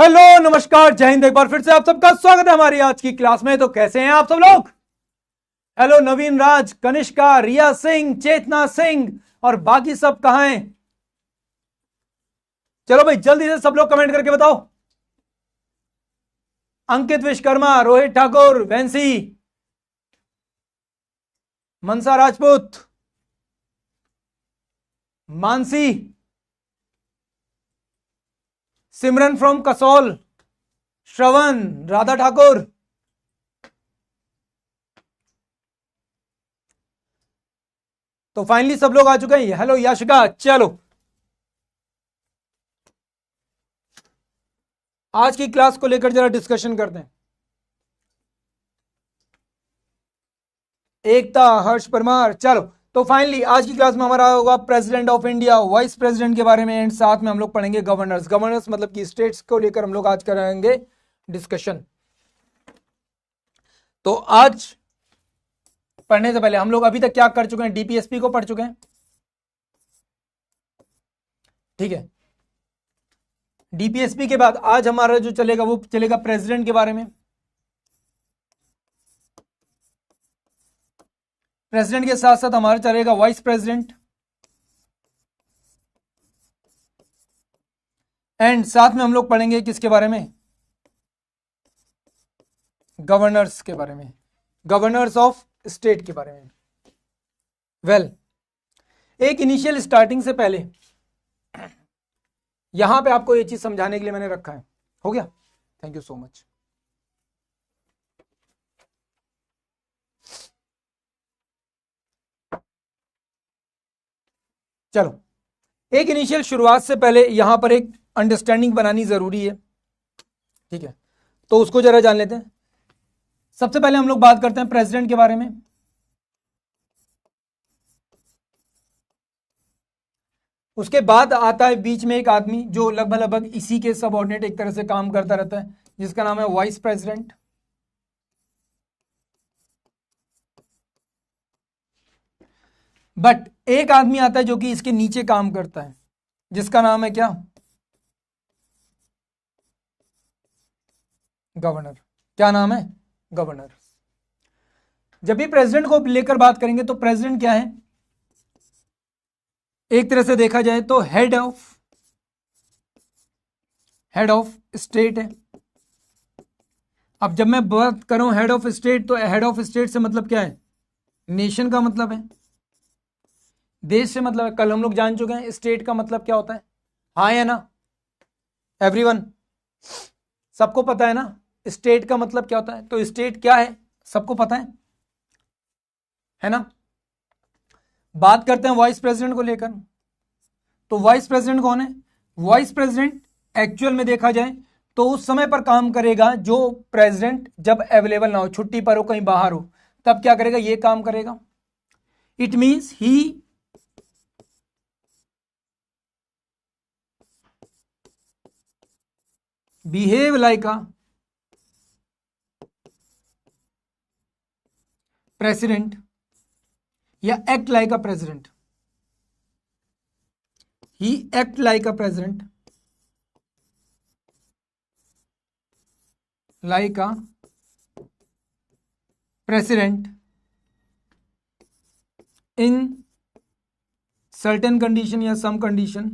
Hello नमस्कार जय हिंद। एक बार फिर से आप सबका स्वागत है हमारी आज की क्लास में। तो कैसे हैं आप सब लोग? हेलो नवीन राज, कनिष्का, रिया सिंह, चेतना सिंह और बाकी सब कहां हैं? चलो भाई जल्दी से सब लोग कमेंट करके बताओ। अंकित विश्वकर्मा, रोहित ठाकुर, वैंसी, मनसा राजपूत, मानसी, सिमरन फ्रॉम कसौल, श्रवण, राधा ठाकुर। तो फाइनली सब लोग आ चुके हैं। हेलो याशिका। चलो आज की क्लास को लेकर जरा डिस्कशन करते हैं। एकता, हर्ष परमार। चलो तो फाइनली आज की क्लास में हमारा होगा president of India, vice president के बारे में, एंड साथ में हम लोग पढ़ेंगे गवर्नर्स। गवर्नर्स मतलब कि स्टेट्स को लेकर हम लोग आज करेंगे डिस्कशन। तो आज पढ़ने से पहले हम लोग अभी तक क्या कर चुके हैं? डीपीएसपी को पढ़ चुके हैं, ठीक है। डीपीएसपी के बाद आज हमारा जो चलेगा वो चलेगा प्रेसिडेंट के बारे में। प्रेसिडेंट के साथ साथ हमारा चलेगा वाइस प्रेसिडेंट, एंड साथ में हम लोग पढ़ेंगे किसके बारे में? गवर्नर्स के बारे में, गवर्नर्स ऑफ स्टेट के बारे में। वेल, एक इनिशियल स्टार्टिंग से पहले यहां पे आपको ये चीज समझाने के लिए मैंने रखा है। हो गया? Thank you so much. चलो, एक इनिशियल शुरुआत से पहले यहां पर एक अंडरस्टैंडिंग बनानी जरूरी है, ठीक है। तो उसको जरा जान लेते हैं। सबसे पहले हम लोग बात करते हैं प्रेसिडेंट के बारे में। उसके बाद आता है बीच में एक आदमी जो लगभग लगभग इसी के सबऑर्डिनेट एक तरह से काम करता रहता है, जिसका नाम है वाइस प्रेसिडेंट। बट एक आदमी आता है जो कि इसके नीचे काम करता है, जिसका नाम है क्या? गवर्नर। क्या नाम है? गवर्नर। जब भी प्रेसिडेंट को लेकर बात करेंगे तो प्रेसिडेंट क्या है? एक तरह से देखा जाए तो हेड ऑफ स्टेट है। अब जब मैं बात करूं हेड ऑफ स्टेट, तो हेड ऑफ स्टेट से मतलब क्या है? नेशन का मतलब है, देश से मतलब है। कल हम लोग जान चुके हैं स्टेट का मतलब क्या होता है। हाँ या ना एवरीवन? सबको पता है ना स्टेट का मतलब क्या होता है? तो स्टेट क्या है सबको पता है ना? बात करते हैं वाइस प्रेसिडेंट को लेकर। तो वाइस प्रेसिडेंट कौन है? वाइस प्रेसिडेंट एक्चुअल में देखा जाए तो उस समय पर काम करेगा जो प्रेसिडेंट जब अवेलेबल ना हो, छुट्टी पर हो, कहीं बाहर हो, तब क्या करेगा? ये काम करेगा। It means he behave like a president या act like a president. He act like a president, like a president in certain condition या some condition,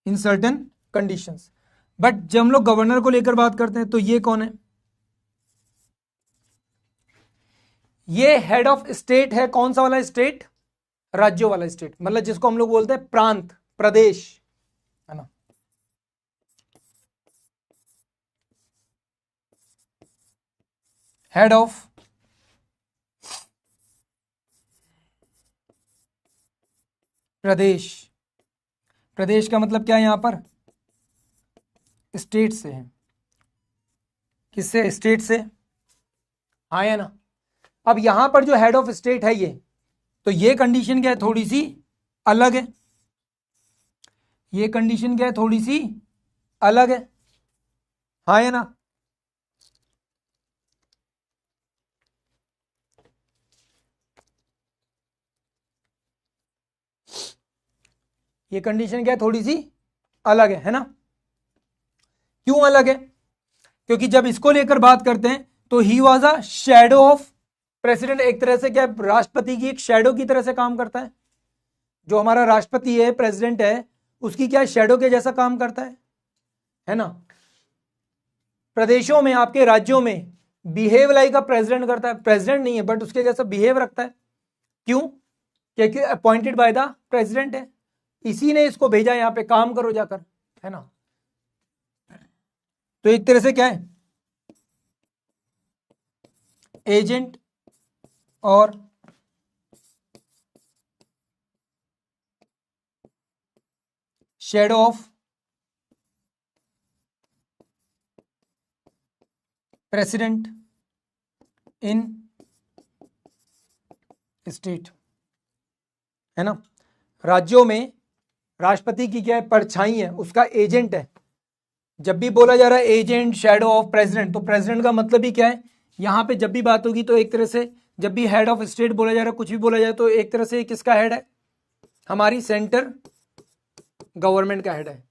in certain conditions। But जब हम लोग गवर्नर को लेकर बात करते हैं तो ये कौन है? ये हेड ऑफ स्टेट है। कौन सा वाला स्टेट? राज्यों वाला स्टेट, मतलब जिसको हम लोग बोलते हैं प्रांत, प्रदेश, है ना। हेड ऑफ प्रदेश। प्रदेश का मतलब क्या है यहां पर? स्टेट से है। किससे? स्टेट से। हाँ या ना? अब यहां पर जो हेड ऑफ स्टेट है ये, तो ये कंडीशन क्या है? थोड़ी सी अलग है। ये कंडीशन क्या है? थोड़ी सी अलग है। हाँ या ना? ये कंडीशन क्या है, थोड़ी सी अलग है ना। क्यों अलग है? क्योंकि जब इसको लेकर बात करते हैं तो he was a shadow of president, एक तरह से क्या, राष्ट्रपति की एक शैडो की तरह से काम करता है। जो हमारा राष्ट्रपति है, प्रेसिडेंट है, उसकी क्या शैडो के जैसा काम करता है ना। प्रदेशों में, आपके राज्यों में बिहेव लाइक अ प्रेसिडेंट करता है, प्रेसिडेंट नहीं है बट उसके जैसा बिहेव रखता है। क्यों? क्योंकि अपॉइंटेड बाय द प्रेसिडेंट है, इसी ने इसको भेजा यहां पे काम करो जाकर, है ना। तो एक तरह से क्या है, एजेंट और shadow of president in state, है ना। राज्यों में राष्ट्रपति की क्या है, परछाई है, उसका एजेंट है। जब भी बोला जा रहा है एजेंट, शैडो ऑफ प्रेसिडेंट, तो प्रेसिडेंट का मतलब ही क्या है, यहां पे जब भी बात होगी तो एक तरह से, जब भी हेड ऑफ स्टेट बोला जा रहा है, कुछ भी बोला जाए तो एक तरह से किसका हेड है, हमारी सेंटर गवर्नमेंट का हेड है।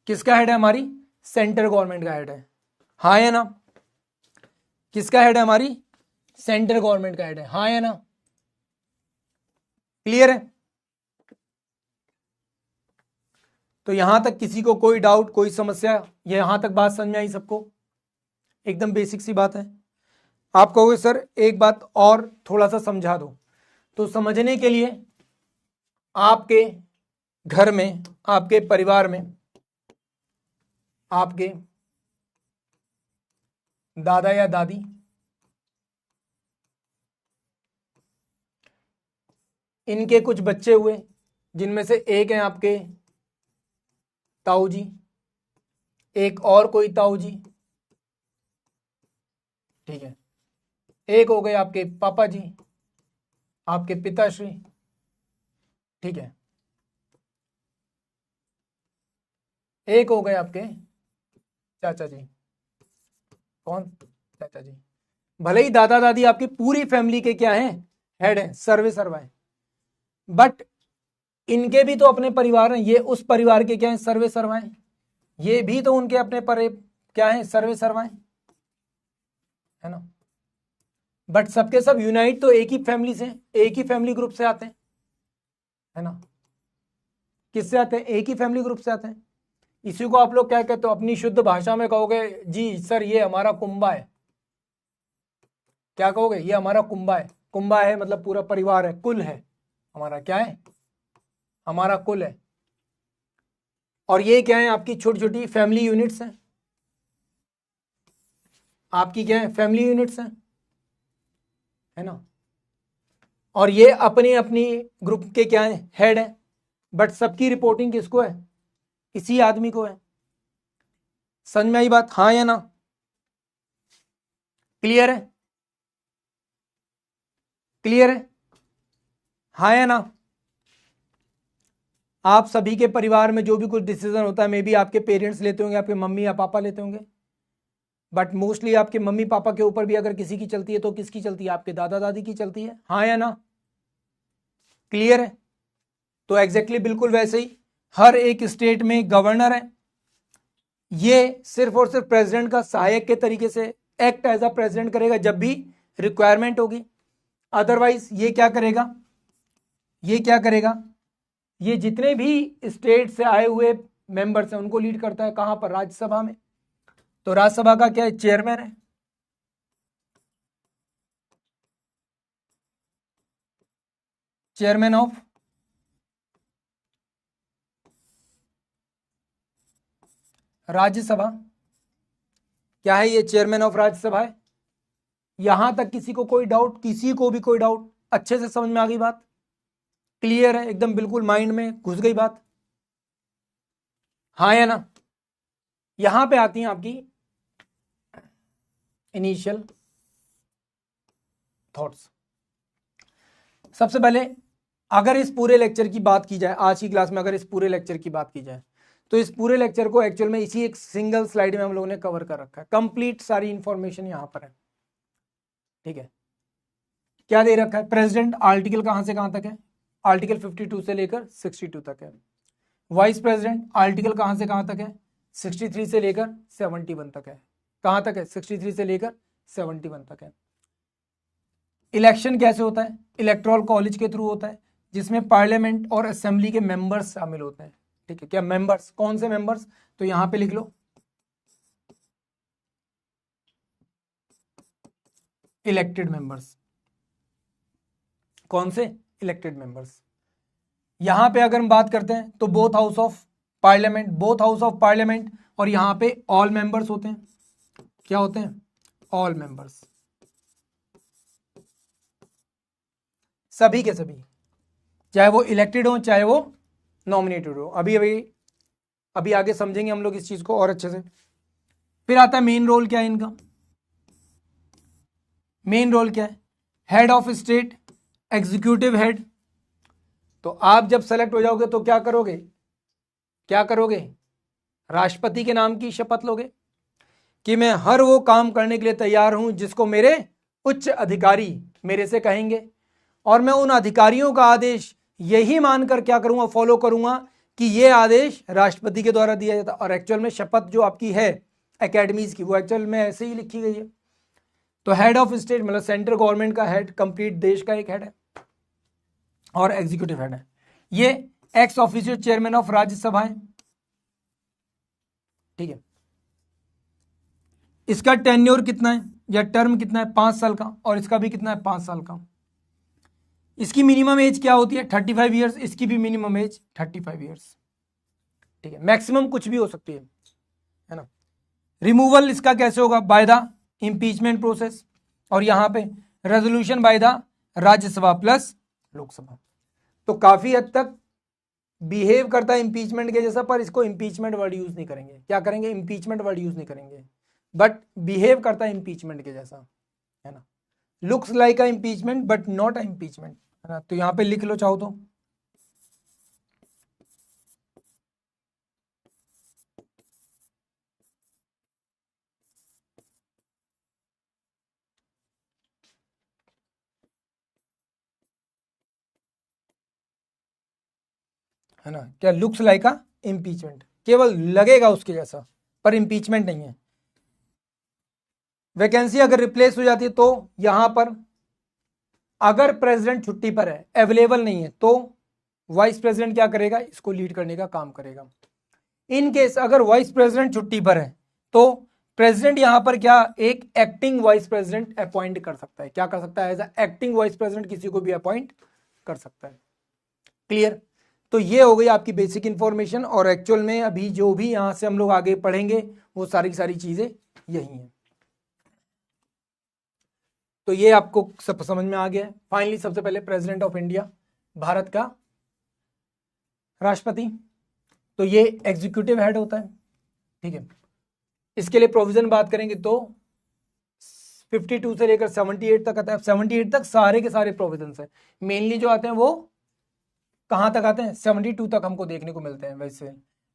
किसका हेड है, हमारी सेंटर गवर्नमेंट का हेड है, हाँ या ना। किसका हेड है, हमारी सेंटर गवर्नमेंट का हेड है, हाँ या ना। क्लियर है? तो यहां तक किसी को कोई डाउट, कोई समस्या, यहां तक बात समझ में आई सबको? एकदम बेसिक सी बात है। आप कहोगे सर एक बात और थोड़ा सा समझा दो, तो समझने के लिए आपके घर में, आपके परिवार में, आपके दादा या दादी, इनके कुछ बच्चे हुए, जिनमें से एक है आपके ताऊ जी, एक और कोई ताऊ जी, ठीक है, एक हो गए आपके पापा जी, आपके पिताश्री, ठीक है, एक हो गए आपके चाचा जी। कौन? चाचा जी। भले ही दादा दादी आपकी पूरी फैमिली के क्या हैं, हेड हैं, सर्वे सर्वा है, बट इनके भी तो अपने परिवार हैं, ये उस परिवार के क्या हैं, सर्वे सर्वा हैं, ये भी तो उनके अपने क्या हैं, सर्वे सर्वा हैं, है ना। बट सबके सब यूनाइट तो एक ही फैमिली से, एक ही फैमिली ग्रुप से आते हैं, है ना। किससे आते हैं, एक ही फैमिली ग्रुप से आते हैं। इसी को आप लोग क्या कहते हो, अपनी शुद्ध भाषा में कहोगे जी सर ये हमारा कुंबा है। क्या कहोगे, ये हमारा कुंबा है। कुंबा है मतलब पूरा परिवार है, कुल है हमारा, क्या है, हमारा कुल है। और ये क्या है, आपकी छोटी छोटी फैमिली यूनिट्स हैं, आपकी क्या है, फैमिली यूनिट्स हैं, है ना। और ये अपनी अपनी ग्रुप के क्या है, हेड है, बट सबकी रिपोर्टिंग किसको है, इसी आदमी को है। समझ में आई बात, हाँ या ना? क्लियर है? क्लियर है, हाँ या ना? आप सभी के परिवार में जो भी कुछ डिसीजन होता है, मे बी आपके पेरेंट्स लेते होंगे, आपके मम्मी या पापा लेते होंगे, बट मोस्टली आपके मम्मी पापा के ऊपर भी अगर किसी की चलती है तो किसकी चलती है, आपके दादा दादी की चलती है, हाँ या ना? क्लियर है? तो एग्जैक्टली बिल्कुल वैसे ही हर एक स्टेट में गवर्नर है, ये सिर्फ और सिर्फ प्रेसिडेंट का सहायक के तरीके से एक्ट एज अ प्रेसिडेंट करेगा जब भी रिक्वायरमेंट होगी। अदरवाइज ये क्या करेगा, ये क्या करेगा, ये जितने भी स्टेट से आए हुए मेंबर्स हैं उनको लीड करता है, कहां पर, राज्यसभा में। तो राज्यसभा का क्या है, चेयरमैन है। चेयरमैन ऑफ राज्यसभा, क्या है ये, चेयरमैन ऑफ राज्यसभा है। यहां तक किसी को कोई डाउट, किसी को भी कोई डाउट, अच्छे से समझ में आ गई बात? क्लियर है एकदम, बिल्कुल माइंड में घुस गई बात, हाँ या ना? यहां पे आती हैं आपकी इनिशियल थॉट्स। सबसे पहले अगर इस पूरे लेक्चर की बात की जाए, आज की क्लास में अगर इस पूरे लेक्चर की बात की जाए, तो इस पूरे लेक्चर को एक्चुअल में इसी एक सिंगल स्लाइड में हम लोगों ने कवर कर रखा है, कंप्लीट सारी इंफॉर्मेशन यहां पर है, ठीक है। क्या दे रखा है, प्रेसिडेंट आर्टिकल कहां से कहां तक है, आर्टिकल 52 से लेकर 62 तक है। वाइस प्रेसिडेंट आर्टिकल कहां से कहां तक है? 63 से लेकर 71 तक है। कहां तक है? 63 से लेकर 71 तक है। इलेक्शन कैसे होता है? इलेक्टोरल कॉलेज के थ्रू होता है, जिसमें पार्लियामेंट और असेंबली के मेंबर्स शामिल होते हैं। ठीक है, क्या मेंबर्स? कौन से मेंबर्स? तो यहां पे लिख लो इलेक्टेड मेंबर्स। कौन से? Elected members. यहां पे अगर हम बात करते हैं तो both house of parliament, both house of parliament, और यहां पे ऑल मेंबर्स होते हैं। क्या होते हैं? ऑल मेंबर्स, सभी के सभी, चाहे वो इलेक्टेड हो चाहे वो नॉमिनेटेड हो। अभी आगे समझेंगे हम लोग इस चीज को और अच्छे से। फिर आता है मेन रोल। क्या है इनका? मेन रोल क्या है? Head of state, executive head. तो आप जब सेलेक्ट हो जाओगे तो क्या करोगे? क्या करोगे? राष्ट्रपति के नाम की शपथ लोगे कि मैं हर वो काम करने के लिए तैयार हूं जिसको मेरे उच्च अधिकारी मेरे से कहेंगे, और मैं उन अधिकारियों का आदेश यही मानकर क्या करूंगा? फॉलो करूंगा कि ये आदेश राष्ट्रपति के द्वारा दिया जाता। और एक्चुअल में शपथ जो आपकी है एकेडमीज की, वो एक्चुअल में ऐसे ही लिखी गई है। तो हेड ऑफ स्टेट मतलब सेंट्रल गवर्नमेंट का हेड, कंप्लीट देश का एक हेड है, और एग्जीक्यूटिव हेड है। ये x official chairman of Rajya Sabha है। ठीक है, इसका टेन्योर कितना है या टर्म कितना है? 5 साल का। और इसका भी कितना है? 5 साल का। इसकी मिनिमम एज क्या होती है? 35 ईयर्स। इसकी भी मिनिमम एज 35 ईयर्स। ठीक है, मैक्सिमम कुछ भी हो सकती है ना। रिमूवल इसका कैसे होगा? बाय द इंपीचमेंट प्रोसेस, और यहां पे resolution by the Rajya Sabha plus Lok Sabha. तो काफी हद तक बिहेव करता है इंपीचमेंट के जैसा, पर इसको इंपीचमेंट वर्ड यूज नहीं करेंगे। क्या करेंगे? इंपीचमेंट वर्ड यूज नहीं करेंगे, बट बिहेव करता है इंपीचमेंट के जैसा, है ना। Looks like a impeachment but not a impeachment, है ना। तो यहां पे लिख लो चाहो तो। है ना, क्या लुक्स लाइक अ इंपीचमेंट, केवल लगेगा उसके जैसा, पर इंपीचमेंट नहीं है। वैकेंसी अगर रिप्लेस हो जाती है तो यहां पर अगर प्रेसिडेंट छुट्टी पर है, अवेलेबल नहीं है, तो वाइस प्रेसिडेंट क्या करेगा? इसको लीड करने का काम करेगा। इन केस अगर वाइस प्रेसिडेंट छुट्टी पर है तो प्रेसिडेंट यहां पर क्या? एक एक्टिंग वाइस प्रेसिडेंट अपॉइंट कर सकता है। क्या कर सकता है? एज एक्टिंग वाइस प्रेसिडेंट किसी को भी अपॉइंट कर सकता है। क्लियर? तो ये हो गई आपकी बेसिक इंफॉर्मेशन, और एक्चुअल में अभी जो भी यहां से हम लोग आगे पढ़ेंगे वो सारी सारी चीजें यही हैं। तो ये आपको सब समझ में आ गया है। फाइनली सबसे पहले प्रेसिडेंट ऑफ इंडिया, भारत का राष्ट्रपति, तो ये एग्जीक्यूटिव हेड होता है। ठीक है, इसके लिए प्रोविजन बात करेंगे तो 52 से लेकर 78 तक आता है। 78 तक सारे के सारे प्रोविजन है। मेनली जो आते हैं वो कहां तक आते हैं? 72 तक हमको देखने को मिलते हैं वैसे।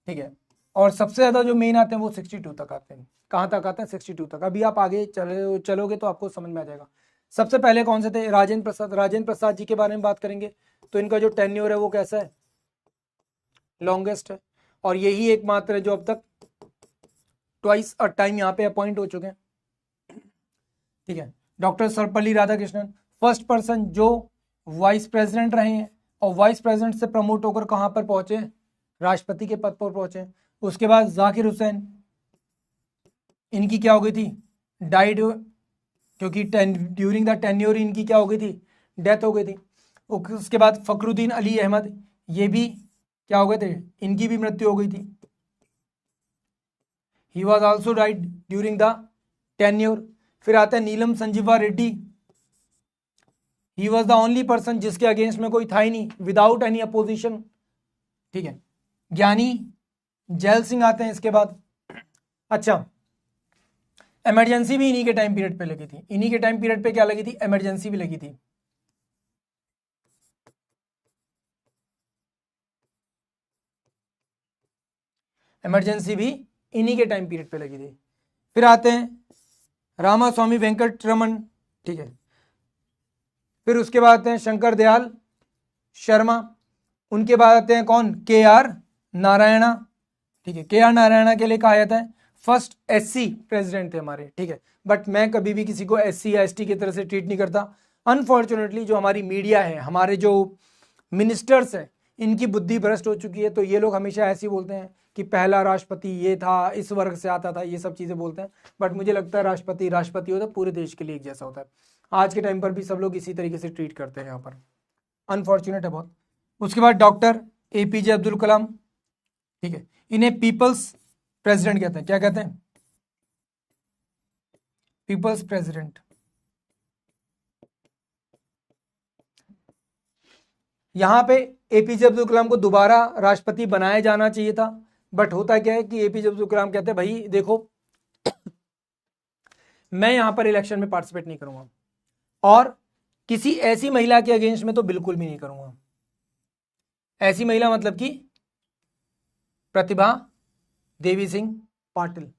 ठीक है, और सबसे ज्यादा जो मेन आते हैं वो 62 तक आते हैं। कहां तक आते हैं? 62 तक। अभी आप आगे चलोगे तो आपको समझ में आ जाएगा। सबसे पहले कौन से थे? राजेंद्र प्रसाद। राजेंद्र प्रसाद जी के बारे में बात करेंगे तो इनका जो टेन्योर है वो कैसा है? लॉन्गेस्ट है, और यही एकमात्र है जो अब तक ट्वाइस अ टाइम यहाँ पे अपॉइंट हो चुके हैं। ठीक है, doctor Sarvepalli Radhakrishnan, first person जो वाइस प्रेसिडेंट रहे हैं, और वाइस प्रेसिडेंट से प्रमोट होकर कहां पर पहुंचे? राष्ट्रपति के पद पर पहुंचे। उसके बाद जाकिर हुसैन, इनकी क्या हो गई थी? डाइड, क्योंकि ड्यूरिंग द टेन्योर इनकी क्या हो गई थी? डेथ हो गई थी। उसके बाद फखरुद्दीन अली अहमद, ये भी क्या हो गए थे? इनकी भी मृत्यु हो गई थी। He was also died during the tenure. फिर आता है Neelam Sanjiva Reddy, he was the only person जिसके अगेंस्ट में कोई था ही नहीं, विदाउट एनी अपोजिशन। ठीक है, ज्ञानी जैल सिंह आते हैं इसके बाद। अच्छा, इमरजेंसी भी इन्हीं के टाइम पीरियड पे लगी थी। इन्हीं के टाइम पीरियड पे क्या लगी थी? इमरजेंसी भी लगी थी। इमरजेंसी भी इन्हीं के टाइम पीरियड पे लगी थी। फिर आते हैं रामास्वामी वेंकट रमन। ठीक है, फिर उसके बाद आते हैं शंकर दयाल शर्मा। उनके बाद आते हैं कौन? के आर नारायणा, ठीक है, के आर नारायणा के लिए कहा जाता है फर्स्ट एससी प्रेसिडेंट थे हमारे, ठीक है। बट मैं कभी भी किसी को एससी या एसटी की तरह से ट्रीट नहीं करता। अनफॉर्चुनेटली जो हमारी मीडिया है, हमारे जो मिनिस्टर्स हैं, इनकी बुद्धि भ्रष्ट हो चुकी है, तो ये लोग हमेशा ऐसे ही बोलते हैं कि पहला राष्ट्रपति ये था, इस वर्ग से आता था, ये सब चीज़ें बोलते हैं। बट मुझे लगता है राष्ट्रपति राष्ट्रपति होता है, पूरे देश के लिए एक जैसा होता है। आज के टाइम पर भी सब लोग इसी तरीके से ट्रीट करते हैं यहाँ पर, अनफॉर्चुनेट है बहुत। उसके बाद डॉक्टर एपीजे अब्दुल कलाम, ठीक है, इन्हें पीपल्स प्रेसिडेंट कहते हैं। क्या कहते हैं? Peoples president. यहां पे एपीजे अब्दुल कलाम को दोबारा राष्ट्रपति बनाया जाना चाहिए था, बट होता क्या है कि एपीजे अब्दुल कलाम कहते हैं भाई देखो मैं यहां पर इलेक्शन में पार्टिसिपेट नहीं करूंगा, और किसी ऐसी महिला के अगेंस्ट में तो बिल्कुल भी नहीं करूंगा। ऐसी महिला मतलब कि प्रतिभा देवी सिंह पाटिल।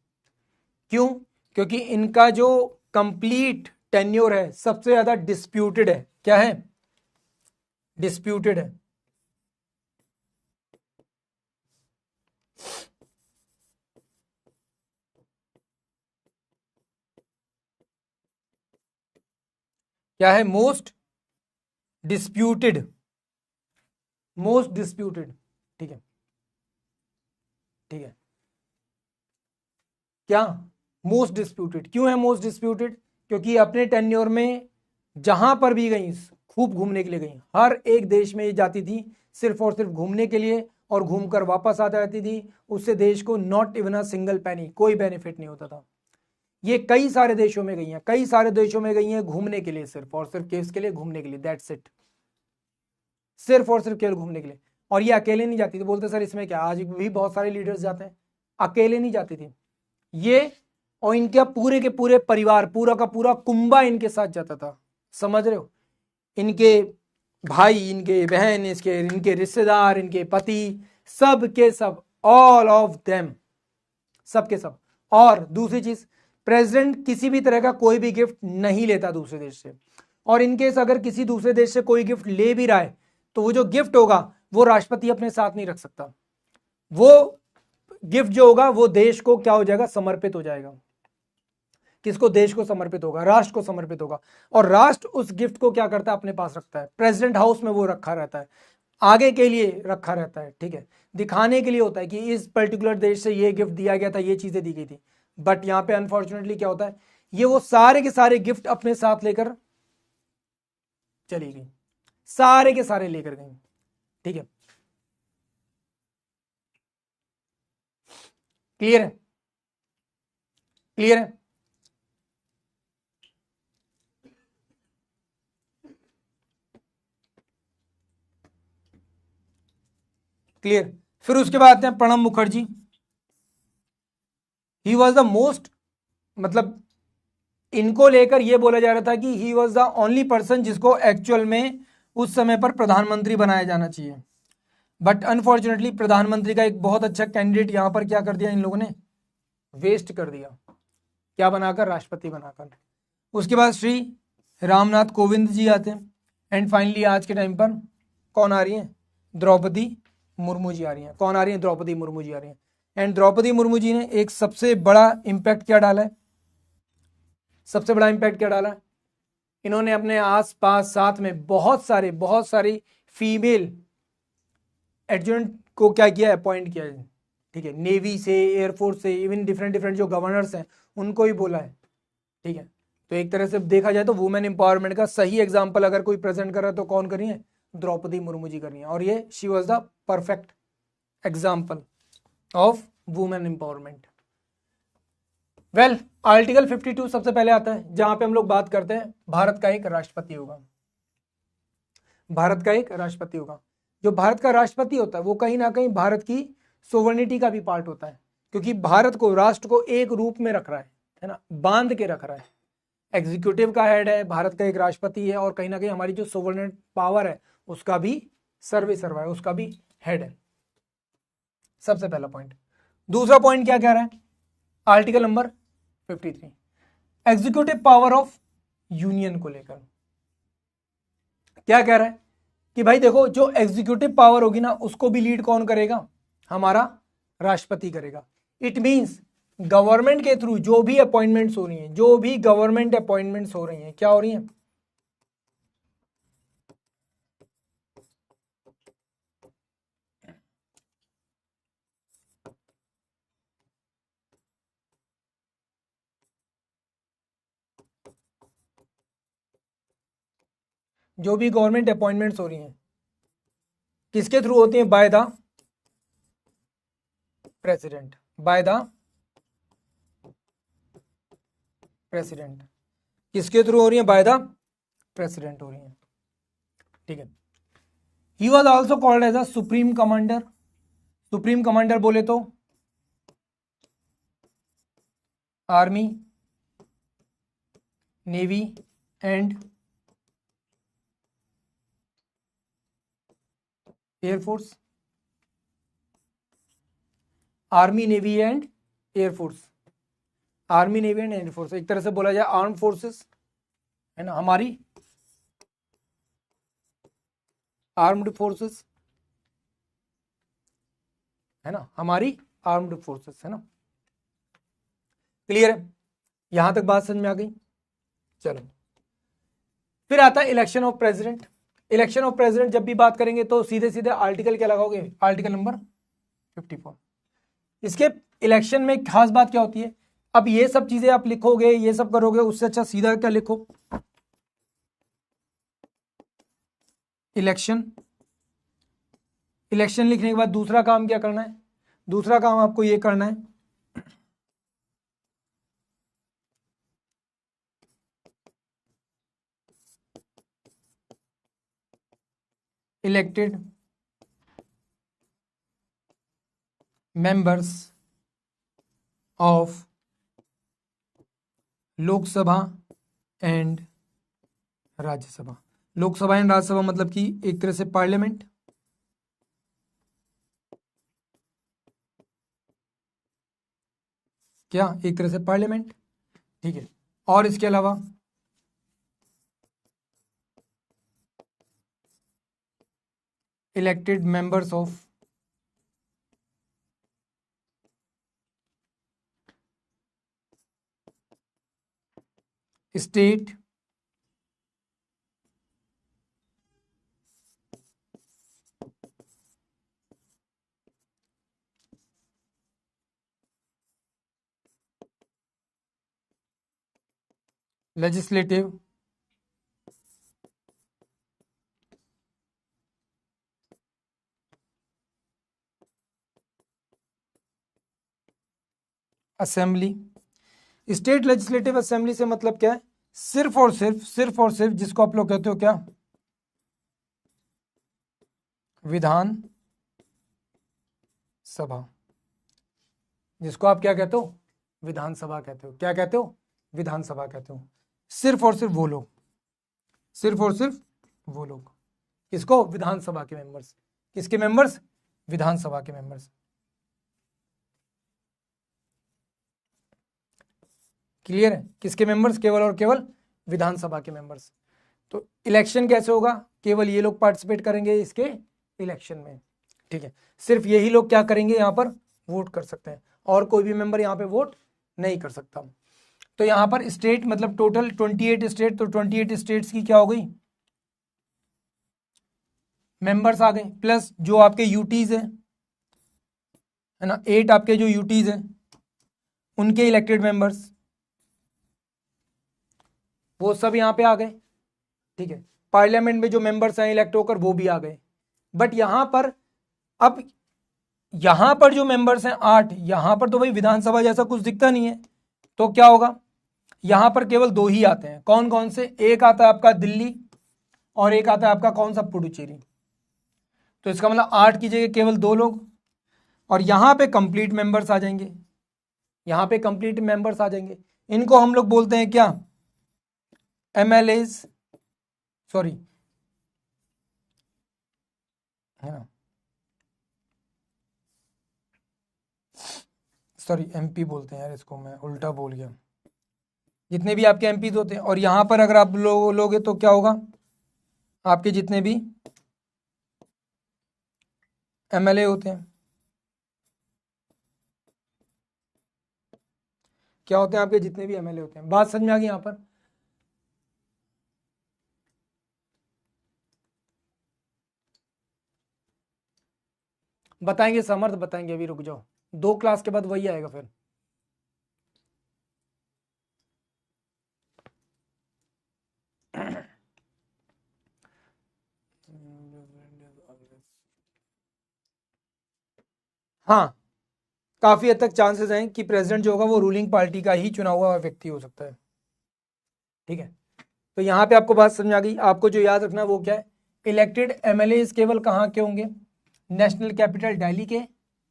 क्यों? क्योंकि इनका जो कंप्लीट टेन्योर है सबसे ज्यादा डिस्प्यूटेड है। क्या है? डिस्प्यूटेड है। क्या है? मोस्ट डिस्प्यूटेड, मोस्ट डिस्प्यूटेड, ठीक है, ठीक है। क्या मोस्ट डिस्प्यूटेड? क्यों है मोस्ट डिस्प्यूटेड? क्योंकि अपने टेन्योर में जहां पर भी गई खूब घूमने के लिए गई, हर एक देश में ये जाती थी सिर्फ और सिर्फ घूमने के लिए, और घूमकर वापस आ जाती थी। उससे देश को नॉट इवन अ सिंगल पैनी, कोई बेनिफिट नहीं होता था। ये कई सारे देशों में गई हैं, कई सारे देशों में गई हैं घूमने के लिए, सिर्फ और सिर्फ केस के लिए, घूमने के लिए, दैट्स इट, सिर्फ और सिर्फ केवल घूमने के लिए। और ये अकेले नहीं जाती थी। बोलते सर इसमें क्या, आज भी बहुत सारे लीडर्स जाते हैं, अकेले नहीं जाती थी ये, और इनके पूरे के पूरे परिवार, पूरा का पूरा कुंबा इनके साथ जाता था। समझ रहे हो? इनके भाई, इनके बहन, इनके रिश्तेदार, इनके पति, सब के सब, ऑल ऑफ देम, सब के सब। और दूसरी चीज, प्रेसिडेंट किसी भी तरह का कोई भी गिफ्ट नहीं लेता दूसरे देश से, और इनकेस अगर किसी दूसरे देश से कोई गिफ्ट ले भी रहा है तो वो जो गिफ्ट होगा वो राष्ट्रपति अपने साथ नहीं रख सकता। वो गिफ्ट जो होगा वो देश को क्या हो जाएगा? समर्पित हो जाएगा। किसको? देश को समर्पित होगा, राष्ट्र को समर्पित होगा। और राष्ट्र उस गिफ्ट को क्या करता है? अपने पास रखता है। प्रेसिडेंट हाउस में वो रखा रहता है, आगे के लिए रखा रहता है, ठीक है, दिखाने के लिए होता है कि इस पर्टिकुलर देश से ये गिफ्ट दिया गया था, ये चीजें दी गई थी। बट यहां पे अनफॉर्चुनेटली क्या होता है, ये वो सारे के सारे गिफ्ट अपने साथ लेकर चली गई, सारे के सारे लेकर गई, ठीक है। क्लियर है? क्लियर है? क्लियर। फिर उसके बाद आते हैं प्रणब मुखर्जी। ही वॉज द मोस्ट, मतलब इनको लेकर यह बोला जा रहा था कि ही वॉज द ओनली पर्सन जिसको एक्चुअल में उस समय पर प्रधानमंत्री बनाया जाना चाहिए। बट अनफॉर्चुनेटली प्रधानमंत्री का एक बहुत अच्छा कैंडिडेट यहां पर क्या कर दिया इन लोगों ने? वेस्ट कर दिया। क्या बनाकर? राष्ट्रपति बनाकर। उसके बाद श्री रामनाथ कोविंद जी आते हैं, एंड फाइनली आज के टाइम पर कौन आ रही है? द्रौपदी मुर्मू जी आ रही हैं। कौन आ रही है? द्रौपदी मुर्मू जी आ रही हैं। एंड द्रौपदी मुर्मू जी ने एक सबसे बड़ा इंपैक्ट क्या डाला है? सबसे बड़ा इंपैक्ट क्या डाला है? इन्होंने अपने आस पास साथ में बहुत सारी फीमेल एडजुटेंट को क्या किया है? अपॉइंट किया है, ठीक है, नेवी से, एयरफोर्स से, इवन डिफरेंट डिफरेंट जो गवर्नर्स हैं उनको ही बोला है, ठीक है। तो एक तरह से देखा जाए तो वुमेन एम्पावरमेंट का सही एग्जाम्पल अगर कोई प्रेजेंट कर रहा है तो कौन कर रही है? द्रौपदी मुर्मू जी कर रही है। और ये she was the perfect example of women empowerment. Well, article 52 सबसे पहले आता है, जहां पे हम लोग बात करते हैं भारत का एक राष्ट्रपति होगा। भारत का एक राष्ट्रपति होगा। जो भारत का राष्ट्रपति होता है वो कहीं ना कहीं भारत की सोवर्निटी का भी पार्ट होता है, क्योंकि भारत को, राष्ट्र को एक रूप में रख रहा है ना, बांध के रख रहा है। एग्जीक्यूटिव का हेड है, भारत का एक राष्ट्रपति है, और कहीं ना कहीं हमारी जो सोवरेन पावर है उसका भी सर्वे सर्वा है, उसका भी हेड है। सबसे पहला पॉइंट। दूसरा पॉइंट क्या कह रहा है? Article number 53, executive power of union को लेकर क्या कह रहा है कि भाई देखो, जो एग्जीक्यूटिव पावर होगी ना उसको भी लीड कौन करेगा? हमारा राष्ट्रपति करेगा। इट मींस गवर्नमेंट के थ्रू जो भी अपॉइंटमेंट्स हो रही हैं, जो भी गवर्नमेंट अपॉइंटमेंट्स हो रही हैं, क्या हो रही हैं, जो भी गवर्नमेंट अपॉइंटमेंट्स हो रही हैं किसके थ्रू होती हैं, by the president, by the president. किसके थ्रू हो रही है, बाय द प्रेसिडेंट हो रही है। ठीक है। He was also called as a supreme commander. Supreme commander बोले तो army, navy and air force, army navy and air force, army navy and air force, एक तरह से बोला जाए आर्म फोर्सेस, है ना, हमारी आर्म्ड फोर्सेस, है ना, हमारी आर्म्ड फोर्सेस, है ना। क्लियर है, यहां तक बात समझ में आ गई। चलो फिर आता है election of president. Election of president जब भी बात करेंगे तो सीधे सीधे आर्टिकल क्या लगाओगे, आर्टिकल नंबर 54। इसके इलेक्शन में खास बात क्या होती है, अब ये सब चीजें आप लिखोगे, ये सब करोगे, उससे अच्छा सीधा क्या लिखो, इलेक्शन। इलेक्शन लिखने के बाद दूसरा काम क्या करना है, दूसरा काम आपको ये करना है, elected members of Lok Sabha and Rajya Sabha. Lok Sabha and Rajya Sabha मतलब कि एक तरह से पार्लियामेंट, क्या एक तरह से पार्लियामेंट। ठीक है। और इसके अलावा elected members of state legislative assembly. State legislative assembly से मतलब क्या है, सिर्फ और सिर्फ, सिर्फ और सिर्फ जिसको आप लोग कहते हो क्या, विधान सभा, जिसको आप क्या कहते हो, विधानसभा कहते हो। क्या कहते हो, विधानसभा कहते हो। सिर्फ और सिर्फ वो लोग, सिर्फ और सिर्फ वो लोग, किसको, विधानसभा के मेंबर्स। किसके मेंबर्स, विधानसभा के मेंबर्स। क्लियर है, किसके मेंबर्स, केवल और केवल विधानसभा के मेंबर्स। तो इलेक्शन कैसे होगा, केवल ये लोग पार्टिसिपेट करेंगे इसके इलेक्शन में। ठीक है, सिर्फ यही लोग क्या करेंगे, यहां पर वोट कर सकते हैं, और कोई भी मेंबर यहां पे वोट नहीं कर सकता। तो यहां पर स्टेट मतलब टोटल 28 स्टेट, तो 28 स्टेट्स की क्या हो गई, मेंबर्स आ गए, प्लस जो आपके यूटीज है ना, 8 आपके जो यूटीज हैं उनके इलेक्टेड मेंबर्स, वो सब यहां पे आ गए। ठीक है, पार्लियामेंट में जो मेंबर्स हैं इलेक्ट होकर वो भी आ गए। बट यहां पर, अब यहां पर जो मेंबर्स हैं 8, यहां पर तो भाई विधानसभा जैसा कुछ दिखता नहीं है, तो क्या होगा, यहां पर केवल 2 ही आते हैं। कौन कौन से, एक आता है आपका दिल्ली और एक आता है आपका कौन सा, पुडुचेरी। तो इसका मतलब 8 की जगह केवल 2 लोग, और यहां पे कंप्लीट मेंबर्स आ जाएंगे, यहां पे कंप्लीट मेंबर्स आ जाएंगे। इनको हम लोग बोलते हैं क्या, एमएलएज, सॉरी, है ना, सॉरी एमपी बोलते हैं यार इसको, मैं उल्टा बोल गया। जितने भी आपके एमपीज होते हैं, और यहां पर अगर आप लोगे तो क्या होगा, आपके जितने भी एमएलए होते हैं, क्या होते हैं आपके जितने भी एमएलए होते हैं। बात समझ में आ गई यहाँ पर। बताएंगे समर्थ, बताएंगे, अभी रुक जाओ, 2 क्लास के बाद वही आएगा फिर। हाँ, काफी हद तक चांसेस हैं कि प्रेसिडेंट जो होगा वो रूलिंग पार्टी का ही चुना हुआ व्यक्ति हो सकता है। ठीक है, तो यहाँ पे आपको बात समझ आ गई। आपको जो याद रखना है वो क्या है, इलेक्टेड एमएलए केवल कहाँ के होंगे, नेशनल कैपिटल दिल्ली के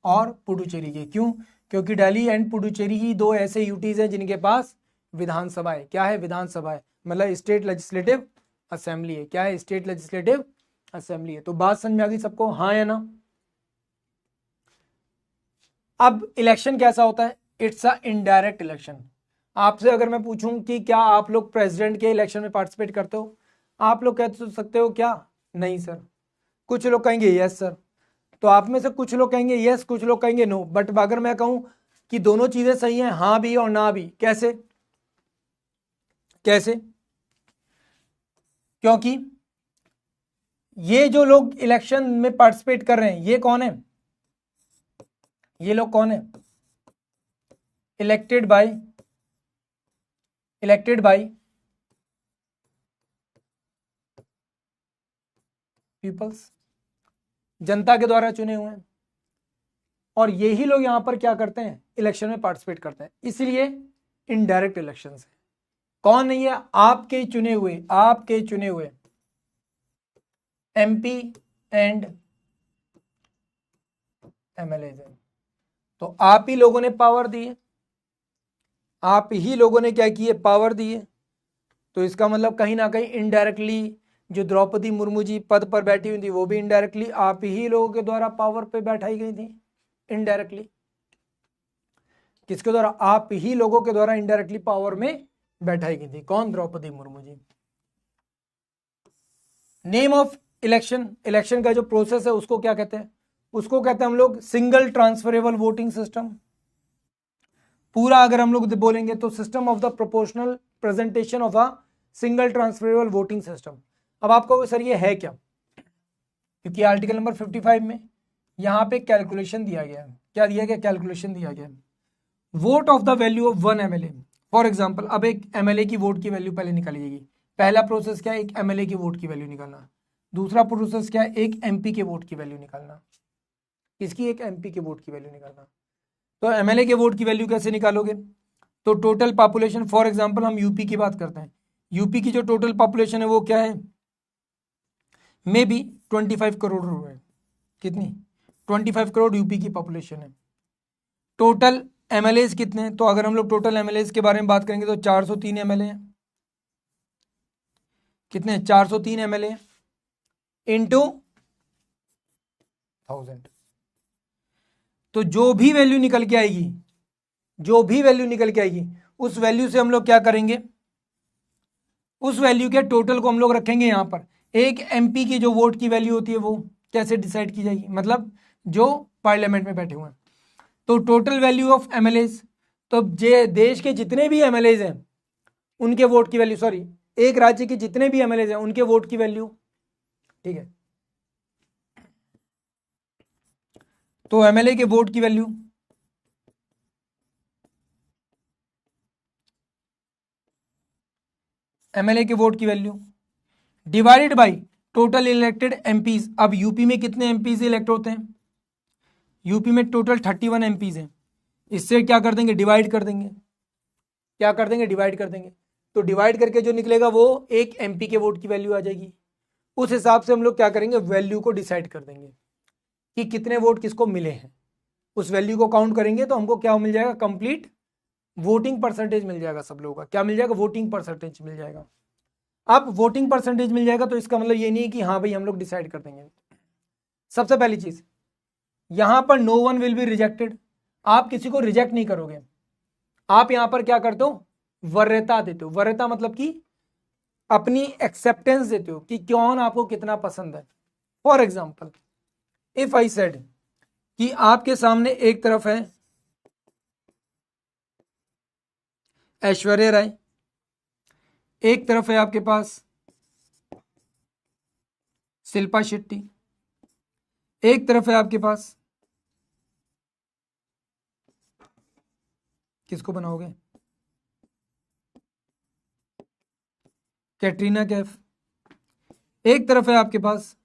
और पुडुचेरी के। क्यों? क्योंकि दिल्ली एंड पुडुचेरी ही 2 ऐसे यूटीज हैं जिनके पास विधानसभा है। क्या है? विधानसभा है, मतलब स्टेट लेजिस्लेटिव असेंबली है। क्या है? स्टेट लेजिस्लेटिव असेंबली है। तो बात समझ में आ गई सबको, हाँ या ना? अब इलेक्शन कैसा होता है? It's a indirect election. आपसे अगर मैं पूछूं कि क्या आप लोग प्रेसिडेंट के इलेक्शन में पार्टिसिपेट करते हो, आप लोग कह सकते हो क्या? नहीं सर। कुछ लोग कहेंगे यस सर। तो आप में से कुछ लोग कहेंगे यस, कुछ लोग कहेंगे नो। बट अगर मैं कहूं कि दोनों चीजें सही हैं, हाँ भी और ना भी, कैसे? कैसे? क्योंकि ये जो लोग इलेक्शन में पार्टिसिपेट कर रहे हैं ये कौन है? ये लोग कौन है? इलेक्टेड बाय पीपल्स, जनता के द्वारा चुने हुए हैं। और यही लोग यहां पर क्या करते हैं? इलेक्शन में पार्टिसिपेट करते हैं। इसलिए इनडायरेक्ट इलेक्शन है। कौन नहीं है? आपके चुने हुए एमपी एंड एमएलए। तो आप ही लोगों ने पावर दी है, आप ही लोगों ने क्या किए? पावर दी है। तो इसका मतलब कहीं ना कहीं इनडायरेक्टली जो द्रौपदी मुर्मू जी पद पर बैठी हुई थी वो भी इनडायरेक्टली आप ही लोगों के द्वारा पावर पे बैठाई गई थी। इनडायरेक्टली किसके द्वारा? आप ही लोगों के द्वारा इनडायरेक्टली पावर में बैठाई गई थी। कौन? Draupadi Murmu ji. Name of election, election का जो प्रोसेस है उसको क्या कहते हैं? उसको कहते हैं हम लोग सिंगल ट्रांसफरेबल वोटिंग सिस्टम। पूरा अगर हम लोग बोलेंगे तो system of the proportional presentation of a single transferable voting system. अब आपको सर ये है क्या? क्योंकि आर्टिकल नंबर 55 में यहाँ पे कैलकुलेशन दिया गया है। क्या दिया गया? कैलकुलेशन दिया गया है। Vote of the value of 1 MLA. For example, अब एक एमएलए की वोट की वैल्यू पहले निकाली जाएगी। पहला प्रोसेस क्या है? एक एमएलए की वोट की वैल्यू निकालना। दूसरा प्रोसेस क्या है? एक एमपी के वोट की वैल्यू निकालना। किसकी? एक एमपी के वोट की वैल्यू निकालना। तो एमएलए के वोट की वैल्यू कैसे निकालोगे? तो टोटल पॉपुलेशन, फॉर एग्जांपल हम यूपी की बात करते हैं। यूपी की जो टोटल पॉपुलेशन है वो क्या है? मे बी 25 करोड़ है। कितनी? 25 करोड़ यूपी की पॉपुलेशन है। टोटल एमएलए कितने हैं? तो अगर हम लोग टोटल एमएलए के बारे में बात करेंगे तो 403 एमएलए हैं। कितने? 403 एमएलए इंटू 1000। तो जो भी वैल्यू निकल के आएगी, उस वैल्यू से हम लोग क्या करेंगे? उस वैल्यू के टोटल को हम लोग रखेंगे यहां पर। एक एमपी की जो वोट की वैल्यू होती है वो कैसे डिसाइड की जाएगी? मतलब जो पार्लियामेंट में बैठे हुए हैं। तो टोटल वैल्यू ऑफ एमएलए, तो जे देश के जितने भी एमएलए हैं उनके वोट की वैल्यू, सॉरी एक राज्य के जितने भी एमएलए हैं उनके वोट की वैल्यू। ठीक है, तो एमएलए के वोट की value divided by total elected MPs. अब यूपी में कितने एमपीज इलेक्ट होते हैं? यूपी में टोटल 31 एमपीज हैं। इससे क्या कर देंगे? डिवाइड कर देंगे। क्या कर देंगे? डिवाइड कर देंगे। तो डिवाइड करके जो निकलेगा वो एक एमपी के वोट की वैल्यू आ जाएगी। उस हिसाब से हम लोग क्या करेंगे? वैल्यू को डिसाइड कर देंगे कि कितने वोट किसको मिले हैं। उस वैल्यू को काउंट करेंगे तो हमको क्या मिल जाएगा? कंप्लीट वोटिंग परसेंटेज मिल जाएगा। सब लोगों का क्या मिल जाएगा? वोटिंग परसेंटेज मिल जाएगा। अब वोटिंग परसेंटेज मिल जाएगा तो इसका मतलब ये नहीं है कि हाँ भाई हम लोग डिसाइड कर देंगे। सबसे पहली चीज यहां पर no one will be rejected. आप किसी को रिजेक्ट नहीं करोगे। आप यहां पर क्या करते हो? वरीयता देते हो। वरीयता मतलब कि अपनी एक्सेप्टेंस देते हो कि कौन आपको कितना पसंद है। For example, if I said कि आपके सामने एक तरफ है ऐश्वर्या राय, एक तरफ है आपके पास शिल्पा शेट्टी, एक तरफ है आपके पास, किसको बनाओगे, कैटरीना कैफ, एक तरफ है आपके पास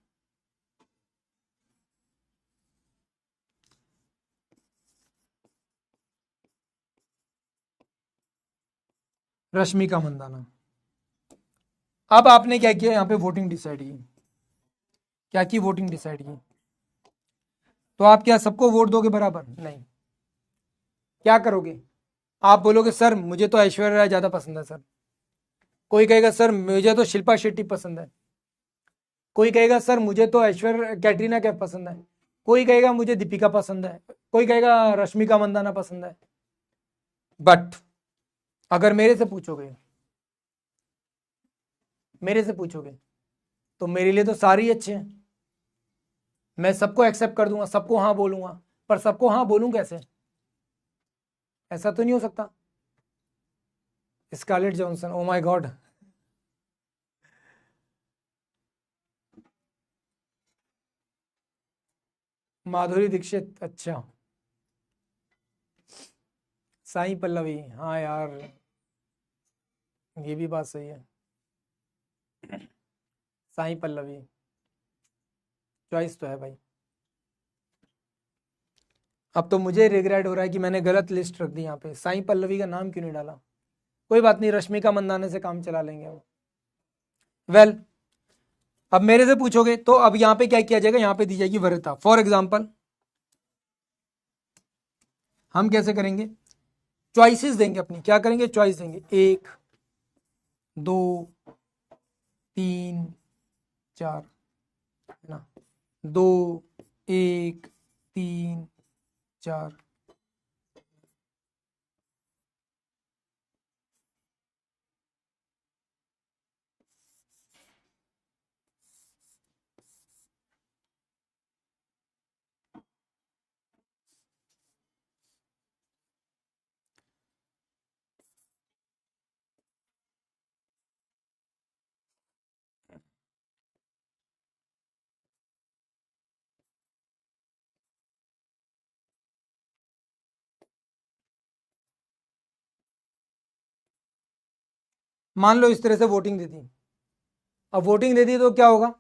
रश्मिका मंदाना। अब आपने क्या किया, यहां पे वोटिंग डिसाइड की, क्या की, वोटिंग डिसाइड की। तो आप क्या सबको वोट दोगे बराबर, नहीं, क्या करोगे, आप बोलोगे सर मुझे तो ऐश्वर्या राय ज्यादा पसंद है सर, कोई कहेगा सर मुझे तो शिल्पा शेट्टी पसंद है, कोई कहेगा सर मुझे तो ऐश्वर्या कैटरीना कैफ पसंद है, कोई कहेगा मुझे दीपिका पसंद है, कोई कहेगा रश्मिका मंदाना पसंद है। बट अगर मेरे से पूछोगे तो मेरे लिए तो सारे ही अच्छे हैं, मैं सबको एक्सेप्ट कर दूंगा, सबको हाँ बोलूंगा, पर सबको हाँ बोलूं कैसे, ऐसा तो नहीं हो सकता। Scarlett Johansson, oh my God, Madhuri Dixit, अच्छा, साई पल्लवी, हाँ यार ये भी बात सही है, साई पल्लवी चॉइस तो है भाई। अब तो मुझे रिग्रेट हो रहा है कि मैंने गलत लिस्ट रख दी यहाँ पे, साई पल्लवी का नाम क्यों नहीं डाला, कोई बात नहीं, रश्मिका मंदाना से काम चला लेंगे हम। वेल अब मेरे से पूछोगे तो अब यहाँ पे क्या किया जाएगा, यहाँ पे दी जाएगी वरीयता। फॉर एग्जाम्पल हम कैसे करेंगे, चॉइसेस देंगे अपनी, क्या करेंगे, चॉइस देंगे, 1 2 3 4, है ना, 2 1 3 4, मान लो इस तरह से वोटिंग दे दी। अब वोटिंग दे दी तो क्या होगा,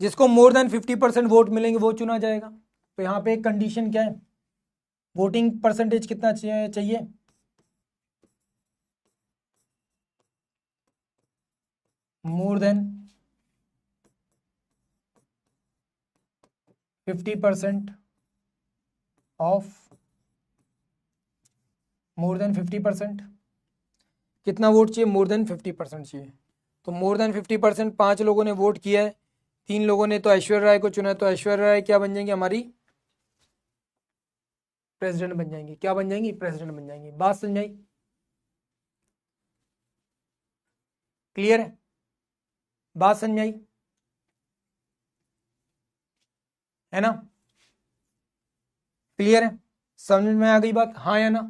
जिसको मोर देन 50% वोट मिलेंगे वो चुना जाएगा। तो यहाँ पे एक कंडीशन क्या है, वोटिंग परसेंटेज कितना चाहिए, more than 50% of, more than 50%, कितना वोट चाहिए, मोर देन 50% चाहिए। तो मोर देन 50%, 5 लोगों ने वोट किया है, 3 लोगों ने तो ऐश्वर्या राय को चुना है, तो ऐश्वर्या राय क्या बन जाएंगी, हमारी प्रेसिडेंट बन जाएंगी, क्या बन जाएंगी, प्रेसिडेंट बन जाएंगी। बात समझ आई, क्लियर है, बात समझ आई, है ना, क्लियर है, समझ में आ गई बात, हाँ या ना,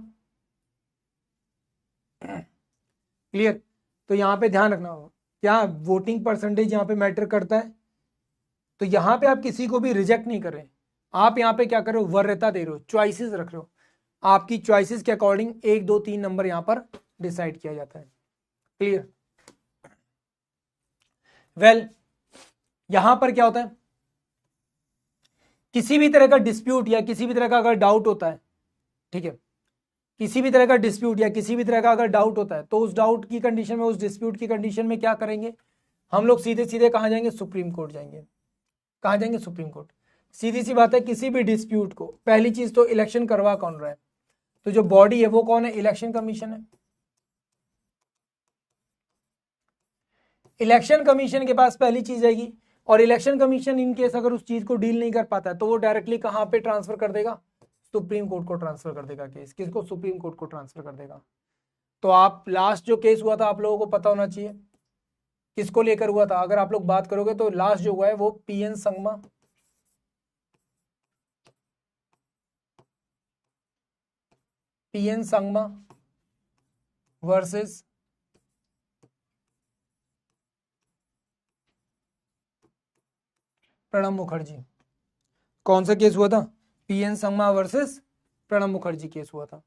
क्लियर। तो यहाँ पे ध्यान रखना होगा, क्या वोटिंग परसेंटेज यहाँ पे मैटर करता है, तो यहाँ पे आप किसी को भी रिजेक्ट नहीं कर रहे, आप यहाँ पे क्या कर रहे हो, वरीयता दे रहे हो, चॉइसेस रख रहे हो, आपकी चॉइसेस के अकॉर्डिंग 1 2 3 नंबर यहाँ पर डिसाइड किया जाता है, क्लियर। वेल यहां पर क्या होता है, किसी भी तरह का डिस्प्यूट या किसी भी तरह का अगर डाउट होता है, ठीक है, किसी भी तरह का डिस्प्यूट या किसी भी तरह का अगर डाउट होता है, तो उस डाउट की कंडीशन में, उस डिस्प्यूट की कंडीशन में क्या करेंगे, हम लोग सीधे सीधे कहां जाएंगे, सुप्रीम कोर्ट जाएंगे। कहां जाएंगे, सुप्रीम कोर्ट। सीधी सी बात है, किसी भी डिस्प्यूट को पहली चीज तो इलेक्शन करवा कौन रहा है, तो जो बॉडी है वो कौन है, इलेक्शन कमीशन है। इलेक्शन कमीशन के पास पहली चीज आएगी, और इलेक्शन कमीशन इन केस अगर उस चीज को डील नहीं कर पाता है तो वो डायरेक्टली कहां पे ट्रांसफर कर देगा, सुप्रीम कोर्ट को ट्रांसफर कर देगा केस, किसको, सुप्रीम कोर्ट को ट्रांसफर कर देगा। तो आप लास्ट जो केस हुआ था आप लोगों को पता होना चाहिए किसको लेकर हुआ था, अगर आप लोग बात करोगे तो लास्ट जो हुआ है वो PN Sangma, PN Sangma versus Pranab Mukherjee. कौन सा केस हुआ था? PN Sangma versus Pranab Mukherjee case हुआ था।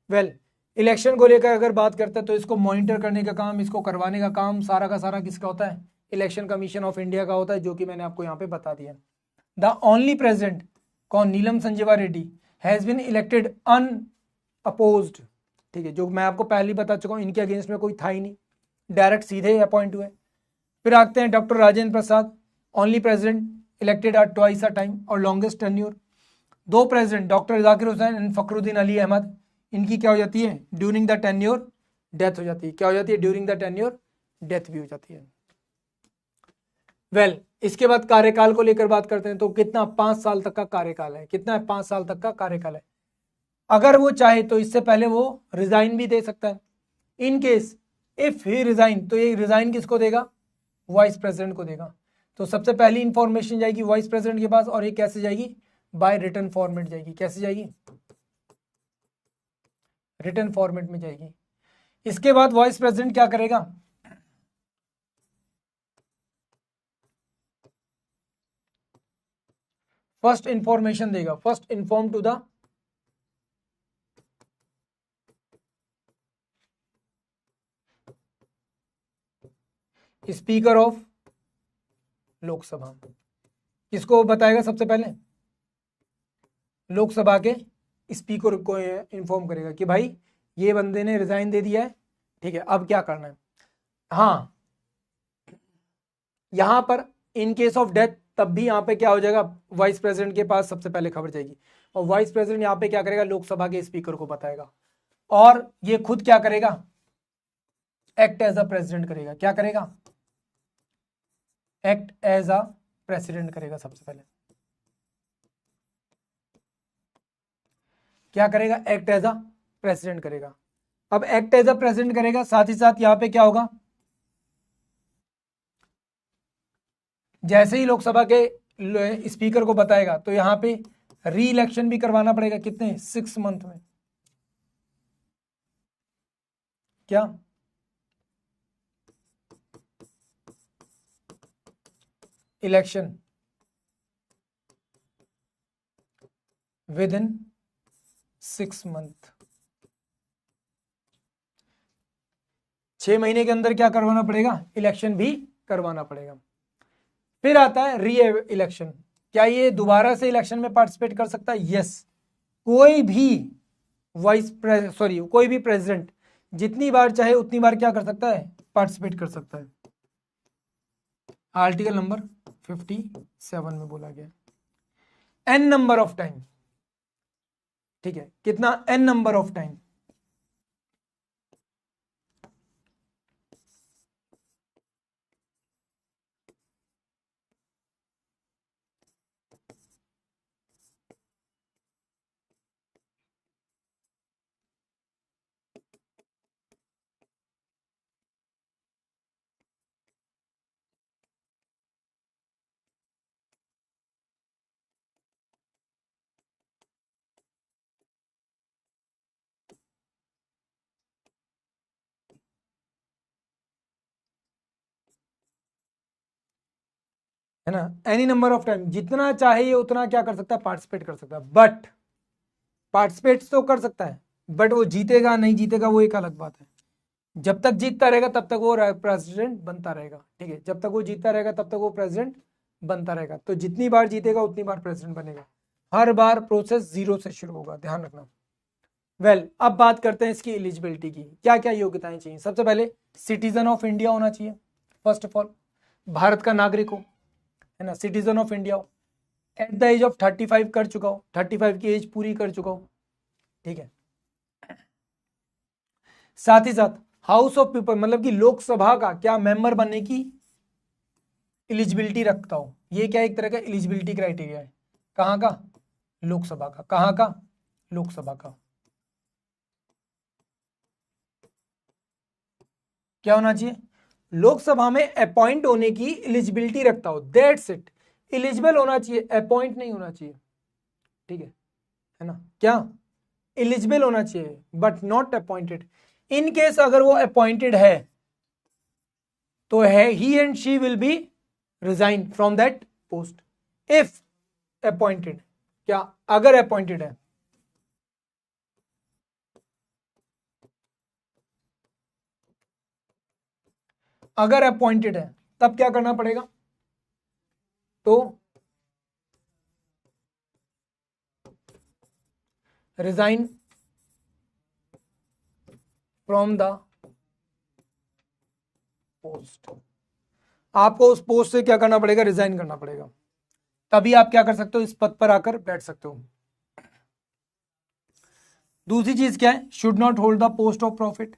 वेल, इलेक्शन को लेकर अगर बात करते हैं तो इसको मॉनिटर करने का काम, इसको करवाने का काम सारा का सारा किसका होता है? इलेक्शन कमीशन ऑफ इंडिया का होता है, जो कि मैंने आपको यहाँ पे बता दिया। द ओनली प्रेसिडेंट, कौन? Neelam Sanjiva Reddy, has been elected unopposed. ठीक है, जो मैं आपको पहले ही बता चुका हूँ, इनके अगेंस्ट में कोई था ही नहीं, डायरेक्ट सीधे अपॉइंट हुए। फिर आते हैं doctor Rajendra Prasad, only president elected at twice a time और लॉन्गेस्ट टेन्योर। दो president, doctor Zakir Hussain and Fakhruddin Ali Ahmed, इनकी क्या हो जाती है? ड्यूरिंग द टेन्योर डेथ हो जाती है। क्या हो जाती है? ड्यूरिंग द टेन्योर डेथ भी हो जाती है। वेल, इसके बाद कार्यकाल को लेकर बात करते हैं तो कितना? 5 साल तक का कार्यकाल है। कितना है? 5 साल तक का कार्यकाल है। अगर वो चाहे तो इससे पहले वो रिजाइन भी दे सकता है। In case if he resign, तो ये रिजाइन किसको देगा? वाइस प्रेसिडेंट को देगा। तो सबसे पहली इंफॉर्मेशन जाएगी वाइस प्रेसिडेंट के पास, और ये कैसे जाएगी? बाय रिटन फॉर्मेट जाएगी। कैसे जाएगी? रिटन फॉर्मेट में जाएगी। इसके बाद वाइस प्रेसिडेंट क्या करेगा? फर्स्ट इंफॉर्मेशन देगा, first inform to the speaker of Lok Sabha. किसको बताएगा? सबसे पहले लोकसभा के स्पीकर को इन्फॉर्म करेगा कि भाई ये बंदे ने रिजाइन दे दिया है, ठीक है, अब क्या करना है। हाँ, यहां पर इन केस ऑफ डेथ तब भी यहाँ पे क्या हो जाएगा? वाइस प्रेसिडेंट के पास सबसे पहले खबर जाएगी, और वाइस प्रेसिडेंट यहाँ पे क्या करेगा? लोकसभा के स्पीकर को बताएगा, और ये खुद क्या करेगा? एक्ट एज अ प्रेसिडेंट करेगा। क्या करेगा? एक्ट एज अ प्रेसिडेंट करेगा। सबसे पहले क्या करेगा? एक्ट एज अ प्रेसिडेंट करेगा। अब एक्ट एज अ प्रेसिडेंट करेगा, साथ ही साथ यहां पे क्या होगा? जैसे ही लोकसभा के स्पीकर को बताएगा तो यहां पे री इलेक्शन भी करवाना पड़ेगा। कितने? 6 मंथ में। क्या? Election with in 6 month. 6 महीने के अंदर क्या करवाना पड़ेगा? इलेक्शन भी करवाना पड़ेगा। फिर आता है री इलेक्शन। क्या ये दोबारा से इलेक्शन में पार्टिसिपेट कर सकता है? यस, कोई भी कोई भी प्रेसिडेंट जितनी बार चाहे उतनी बार क्या कर सकता है? पार्टिसिपेट कर सकता है। आर्टिकल नंबर 57 में बोला गया एन नंबर ऑफ टाइम। ठीक है, कितना? An number of time. है ना? एनी नंबर ऑफ टाइम, जितना चाहिए उतना क्या कर सकता है? पार्टिसिपेट कर सकता है। बट पार्टिसिपेट तो कर सकता है, बट वो जीतेगा नहीं जीतेगा वो एक अलग बात है। जब तक जीतता रहेगा तब तक वो प्रेसिडेंट बनता रहेगा। ठीक है, जब तक वो जीतता रहेगा तब तक वो प्रेसिडेंट बनता रहेगा। तो जितनी बार जीतेगा उतनी बार प्रेसिडेंट बनेगा। हर बार प्रोसेस 0 से शुरू होगा, ध्यान रखना। वेल, अब बात करते हैं इसकी एलिजिबिलिटी की। क्या क्या योग्यताएं चाहिए? सबसे पहले सिटीजन ऑफ इंडिया होना चाहिए। फर्स्ट ऑफ ऑल, भारत का नागरिक हो, है ना, सिटीजन ऑफ इंडिया हो, एट द एज ऑफ 35 कर चुका हो, 35 की एज पूरी कर चुका हो। ठीक है, साथ ही साथ हाउस ऑफ पीपल मतलब कि लोकसभा का क्या मेंबर बनने की एलिजिबिलिटी रखता हो। ये क्या एक तरह का एलिजिबिलिटी क्राइटेरिया है। कहां का? लोकसभा का। कहां का? लोकसभा का। क्या होना चाहिए? लोकसभा में अपॉइंट होने की एलिजिबिलिटी रखता हो, दैट्स इट। एलिजिबल होना चाहिए, अपॉइंट नहीं होना चाहिए। ठीक है ना? क्या? एलिजिबल होना चाहिए but not appointed. In case अगर वो अपॉइंटेड है तो है he and she will be resign from that post if appointed. क्या अगर अपॉइंटेड है, अगर अपॉइंटेड है तब क्या करना पड़ेगा, तो रिजाइन फ्रॉम द पोस्ट। आपको उस पोस्ट से क्या करना पड़ेगा, रिजाइन करना पड़ेगा, तभी आप क्या कर सकते हो, इस पद पर आकर बैठ सकते हो। दूसरी चीज क्या है, should not hold the post of profit.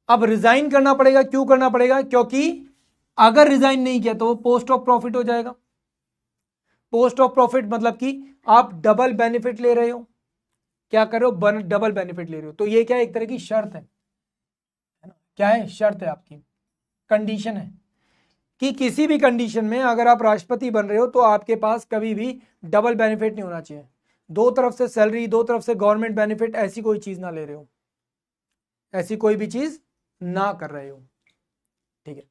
अब रिजाइन करना पड़ेगा, क्यों करना पड़ेगा, क्योंकि अगर रिजाइन नहीं किया तो वो पोस्ट ऑफ प्रॉफिट हो जाएगा। पोस्ट ऑफ प्रॉफिट मतलब कि आप डबल बेनिफिट ले रहे हो, क्या कर रहे हो, डबल बेनिफिट ले रहे हो, तो ये क्या है, एक तरह की शर्त है ना, क्या है, शर्त है आपकी, कंडीशन है कि किसी भी कंडीशन में अगर आप राष्ट्रपति बन रहे हो तो आपके पास कभी भी डबल बेनिफिट नहीं होना चाहिए, दो तरफ से सैलरी, दो तरफ से गवर्नमेंट बेनिफिट, ऐसी कोई चीज ना ले रहे हो, ऐसी कोई भी चीज ना कर रहे हो, ठीक है।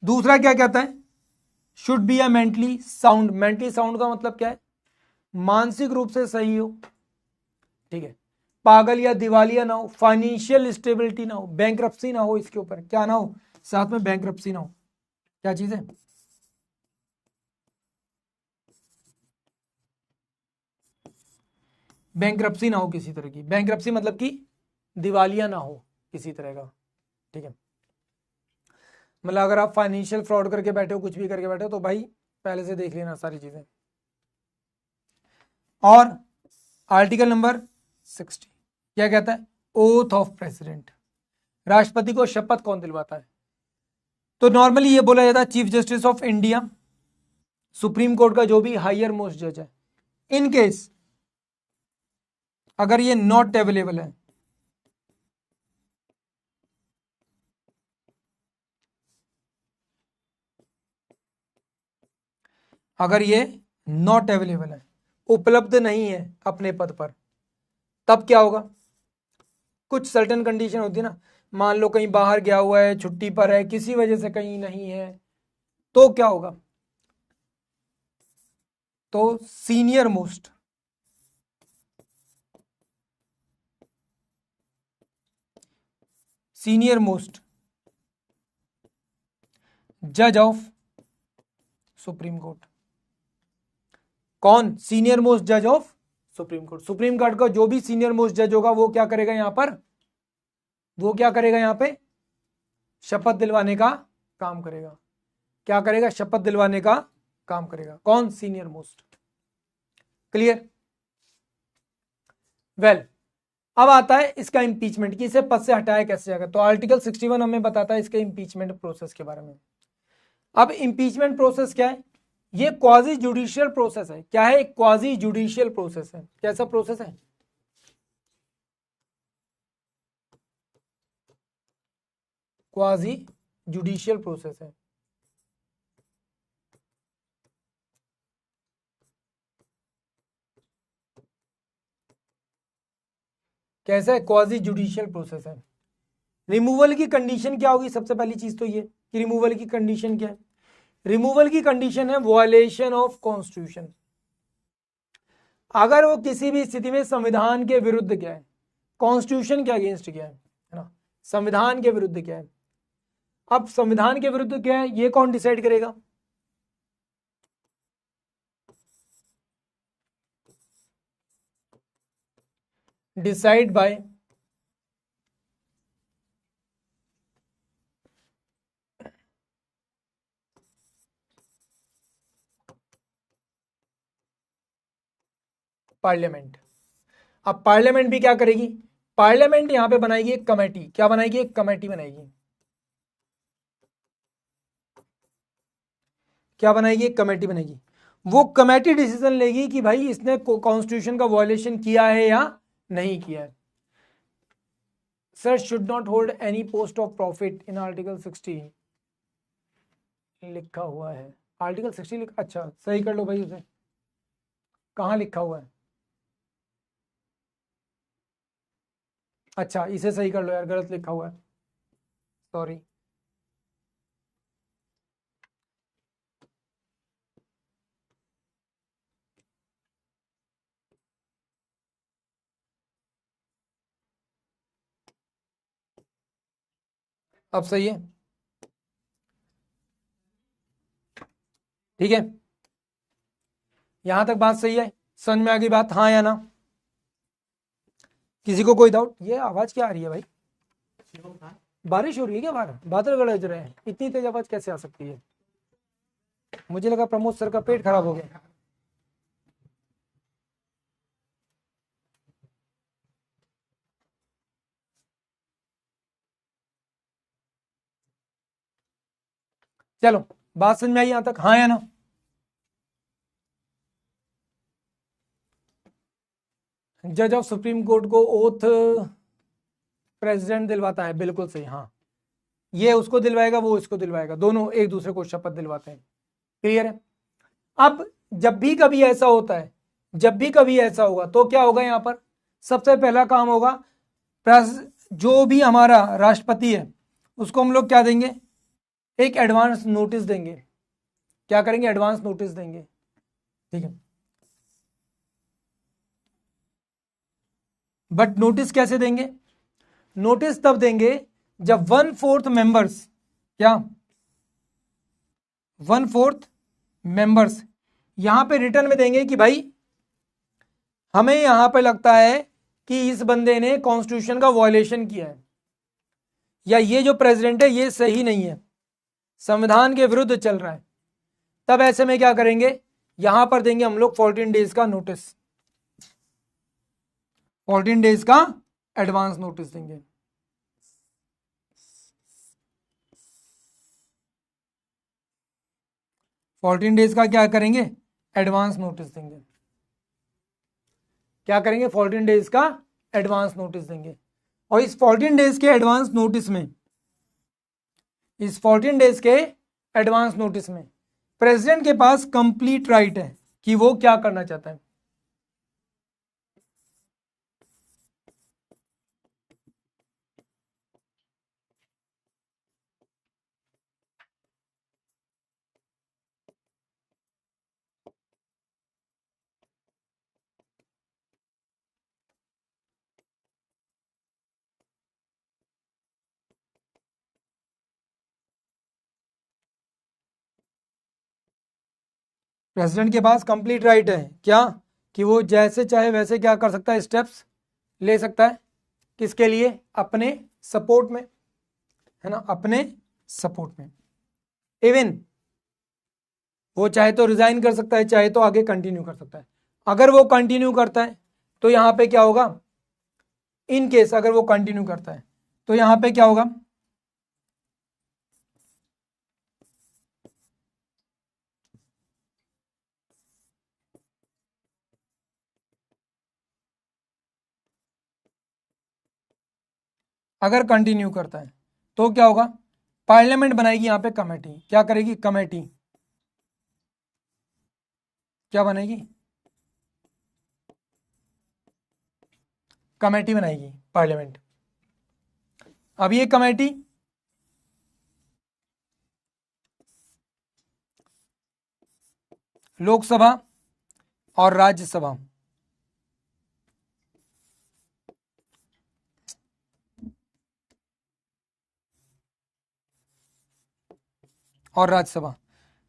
दूसरा क्या कहता है, should be a mentally sound. Mentally sound का मतलब क्या है, मानसिक रूप से सही हो, ठीक है, पागल या दिवालिया ना हो, फाइनेंशियल स्टेबिलिटी ना हो, बैंक्रप्सी ना हो, इसके ऊपर क्या ना हो, साथ में बैंक्रप्सी ना हो, क्या चीज है, बैंक्रप्सी ना हो किसी तरह की, बैंक्रप्सी मतलब कि दिवालिया ना हो किसी तरह का, ठीक है। मतलब अगर आप फाइनेंशियल फ्रॉड करके बैठे हो, कुछ भी करके बैठे हो, तो भाई पहले से देख लेना सारी चीजें। और आर्टिकल नंबर 60 क्या कहता है, ओथ ऑफ प्रेसिडेंट, राष्ट्रपति को शपथ कौन दिलवाता है, तो नॉर्मली ये बोला जाता है chief justice of India, supreme court का जो भी हायर मोस्ट जज है। इन केस अगर ये नॉट अवेलेबल है, अगर ये नॉट अवेलेबल है, उपलब्ध नहीं है अपने पद पर, तब क्या होगा, कुछ सर्टेन कंडीशन होती है ना, मान लो कहीं बाहर गया हुआ है, छुट्टी पर है, किसी वजह से कहीं नहीं है, तो क्या होगा, तो सीनियर मोस्ट, सीनियर मोस्ट जज ऑफ सुप्रीम कोर्ट, कौन, सीनियर मोस्ट जज of supreme court, supreme court का जो भी सीनियर मोस्ट जज होगा वो क्या करेगा यहां पर, वो क्या करेगा यहां पे, शपथ दिलवाने का काम करेगा, क्या करेगा, शपथ दिलवाने का काम करेगा, कौन, सीनियर मोस्ट, क्लियर, वेल। अब आता है इसका इंपीचमेंट, कि इसे पद से हटाया कैसे जाएगा, तो आर्टिकल 61 हमें बताता है इसके इंपीचमेंट प्रोसेस के बारे में। अब इंपीचमेंट प्रोसेस क्या है, ये क्वाजी जुडिशियल प्रोसेस है, क्या है, क्वाजी जुडिशियल प्रोसेस है, कैसा प्रोसेस है, क्वाजी जुडिशियल प्रोसेस है, कैसा है, क्वाजी जुडिशियल प्रोसेस है। रिमूवल की कंडीशन क्या होगी, सबसे पहली चीज तो ये कि रिमूवल की कंडीशन क्या है, रिमूवल की कंडीशन है वॉयलेशन ऑफ कॉन्स्टिट्यूशन, अगर वो किसी भी स्थिति में संविधान के विरुद्ध गया है, कॉन्स्टिट्यूशन के अगेंस्ट गया है ना, संविधान के विरुद्ध क्या है, अब संविधान के विरुद्ध क्या है ये कौन डिसाइड करेगा, डिसाइड बाय पार्लियामेंट। अब पार्लियामेंट भी क्या करेगी, पार्लियामेंट यहां पे बनाएगी एक कमेटी, क्या बनाएगी, एक कमेटी बनाएगी, क्या बनाएगी, एक कमेटी बनेगी, वो कमेटी डिसीजन लेगी कि भाई इसने कॉन्स्टिट्यूशन का वॉयलेशन किया है या नहीं किया है। Sir should not hold any post of profit in article 60 लिखा हुआ है, आर्टिकल 60 अच्छा सही कर लो भाई उसे, कहाँ लिखा हुआ है, अच्छा इसे सही कर लो यार, गलत लिखा हुआ है, सॉरी। अब सही है, ठीक है, यहां तक बात सही है, समझ में आ गई बात, हाँ या ना? किसी को कोई डाउट? ये आवाज क्या आ रही है भाई? बारिश हो रही है क्या बाहर? बादल गरज रहे हैं, इतनी तेज आवाज कैसे आ सकती है? मुझे लगा प्रमोद सर का पेट खराब हो गया। चलो बात समझ में आई यहां तक, हाँ या ना? जज ऑफ सुप्रीम कोर्ट को ओथ प्रेसिडेंट दिलवाता है, बिल्कुल सही, हाँ, ये उसको दिलवाएगा, वो इसको दिलवाएगा, दोनों एक दूसरे को शपथ दिलवाते हैं, क्लियर है? अब जब भी कभी ऐसा होता है, जब भी कभी ऐसा होगा तो क्या होगा यहां पर? सबसे पहला काम होगा, जो भी हमारा राष्ट्रपति है उसको हम लोग क्या देंगे? एक एडवांस नोटिस देंगे। क्या करेंगे? एडवांस नोटिस देंगे, ठीक है। बट नोटिस कैसे देंगे? नोटिस तब देंगे जब 1/4 मेंबर्स, क्या 1/4 मेंबर्स यहां पे रिटर्न में देंगे कि भाई हमें यहां पे लगता है कि इस बंदे ने कॉन्स्टिट्यूशन का वायलेशन किया है, या ये जो प्रेसिडेंट है ये सही नहीं है, संविधान के विरुद्ध चल रहा है, तब ऐसे में क्या करेंगे? यहां पर देंगे हम लोग 14 डेज का नोटिस, 14 डेज का एडवांस नोटिस देंगे। फोर्टीन डेज का क्या करेंगे? एडवांस नोटिस देंगे। क्या करेंगे? 14 डेज का एडवांस नोटिस देंगे। और इस 14 डेज के एडवांस नोटिस में, इस 14 डेज के एडवांस नोटिस में प्रेसिडेंट के पास कंप्लीट राइट है कि वो क्या करना चाहता है। प्रेसिडेंट के पास कंप्लीट राइट है क्या? कि वो जैसे चाहे वैसे क्या कर सकता है? स्टेप्स ले सकता है। किसके लिए? अपने सपोर्ट में, है ना, अपने सपोर्ट में। इवन वो चाहे तो रिजाइन कर सकता है, चाहे तो आगे कंटिन्यू कर सकता है। अगर वो कंटिन्यू करता है तो यहां पे क्या होगा? इन केस अगर वो कंटिन्यू करता है तो यहां पे क्या होगा? अगर कंटिन्यू करता है तो क्या होगा? पार्लियामेंट बनाएगी यहां पे कमेटी। क्या करेगी? कमेटी। क्या बनेगी? कमेटी बनाएगी पार्लियामेंट। अब ये कमेटी लोकसभा और राज्यसभा, और राज्यसभा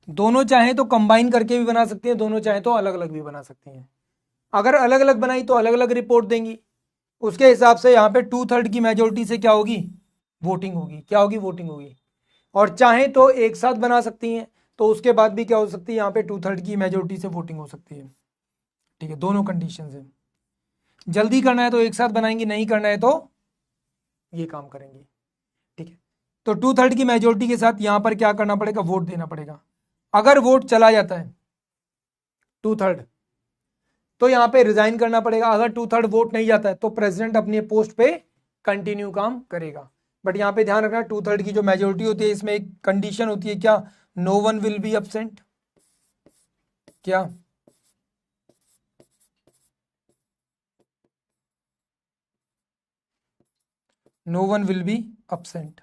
दोनों चाहे तो कंबाइन करके भी बना सकती हैं, दोनों चाहे तो अलग अलग भी बना सकती हैं। अगर अलग अलग बनाई तो अलग अलग रिपोर्ट देंगी। उसके हिसाब से यहाँ पे 2/3 की मेजोरिटी से क्या होगी? वोटिंग होगी। क्या होगी? वोटिंग होगी। और चाहे तो एक साथ बना सकती हैं, तो उसके बाद भी क्या हो सकती है? यहाँ पे 2/3 की मेजोरिटी से वोटिंग हो सकती है। ठीक है, दोनों कंडीशन है। जल्दी करना है तो एक साथ बनाएंगी, नहीं करना है तो ये काम करेंगी। ठीक है, तो 2/3 की मेजोरिटी के साथ यहां पर क्या करना पड़ेगा? वोट देना पड़ेगा। अगर वोट चला जाता है 2/3, तो यहां पे रिजाइन करना पड़ेगा। अगर 2/3 वोट नहीं जाता है तो प्रेसिडेंट अपनी पोस्ट पे कंटिन्यू काम करेगा। बट यहां पे ध्यान रखना, 2/3 की जो मेजोरिटी होती है इसमें एक कंडीशन होती है, क्या? No one will be absent. क्या? No one will be absent।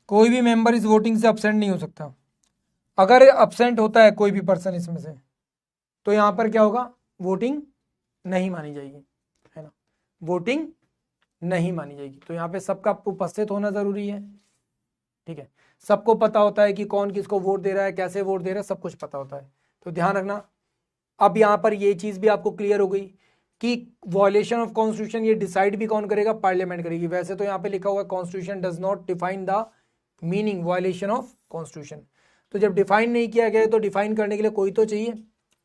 कोई भी मेंबर इस वोटिंग से absent नहीं हो सकता। अगर absent होता है कोई भी पर्सन इसमें से, तो यहां पर क्या होगा, वोटिंग नहीं मानी जाएगी, है ना, वोटिंग नहीं मानी जाएगी। तो यहाँ पे सबका उपस्थित होना जरूरी है, ठीक है, सबको पता होता है कि कौन किसको वोट दे रहा है, कैसे वोट दे रहा है, सब कुछ पता होता है। तो ध्यान रखना। अब यहाँ पर ये चीज भी आपको क्लियर हो गई कि वॉयलेशन ऑफ कॉन्स्टिट्यूशन ये डिसाइड भी कौन करेगा, पार्लियामेंट करेगी। वैसे तो यहाँ पे लिखा हुआ है constitution does not define the meaning violation of constitution. तो जब डिफाइन नहीं किया गया तो डिफाइन करने के लिए कोई तो चाहिए,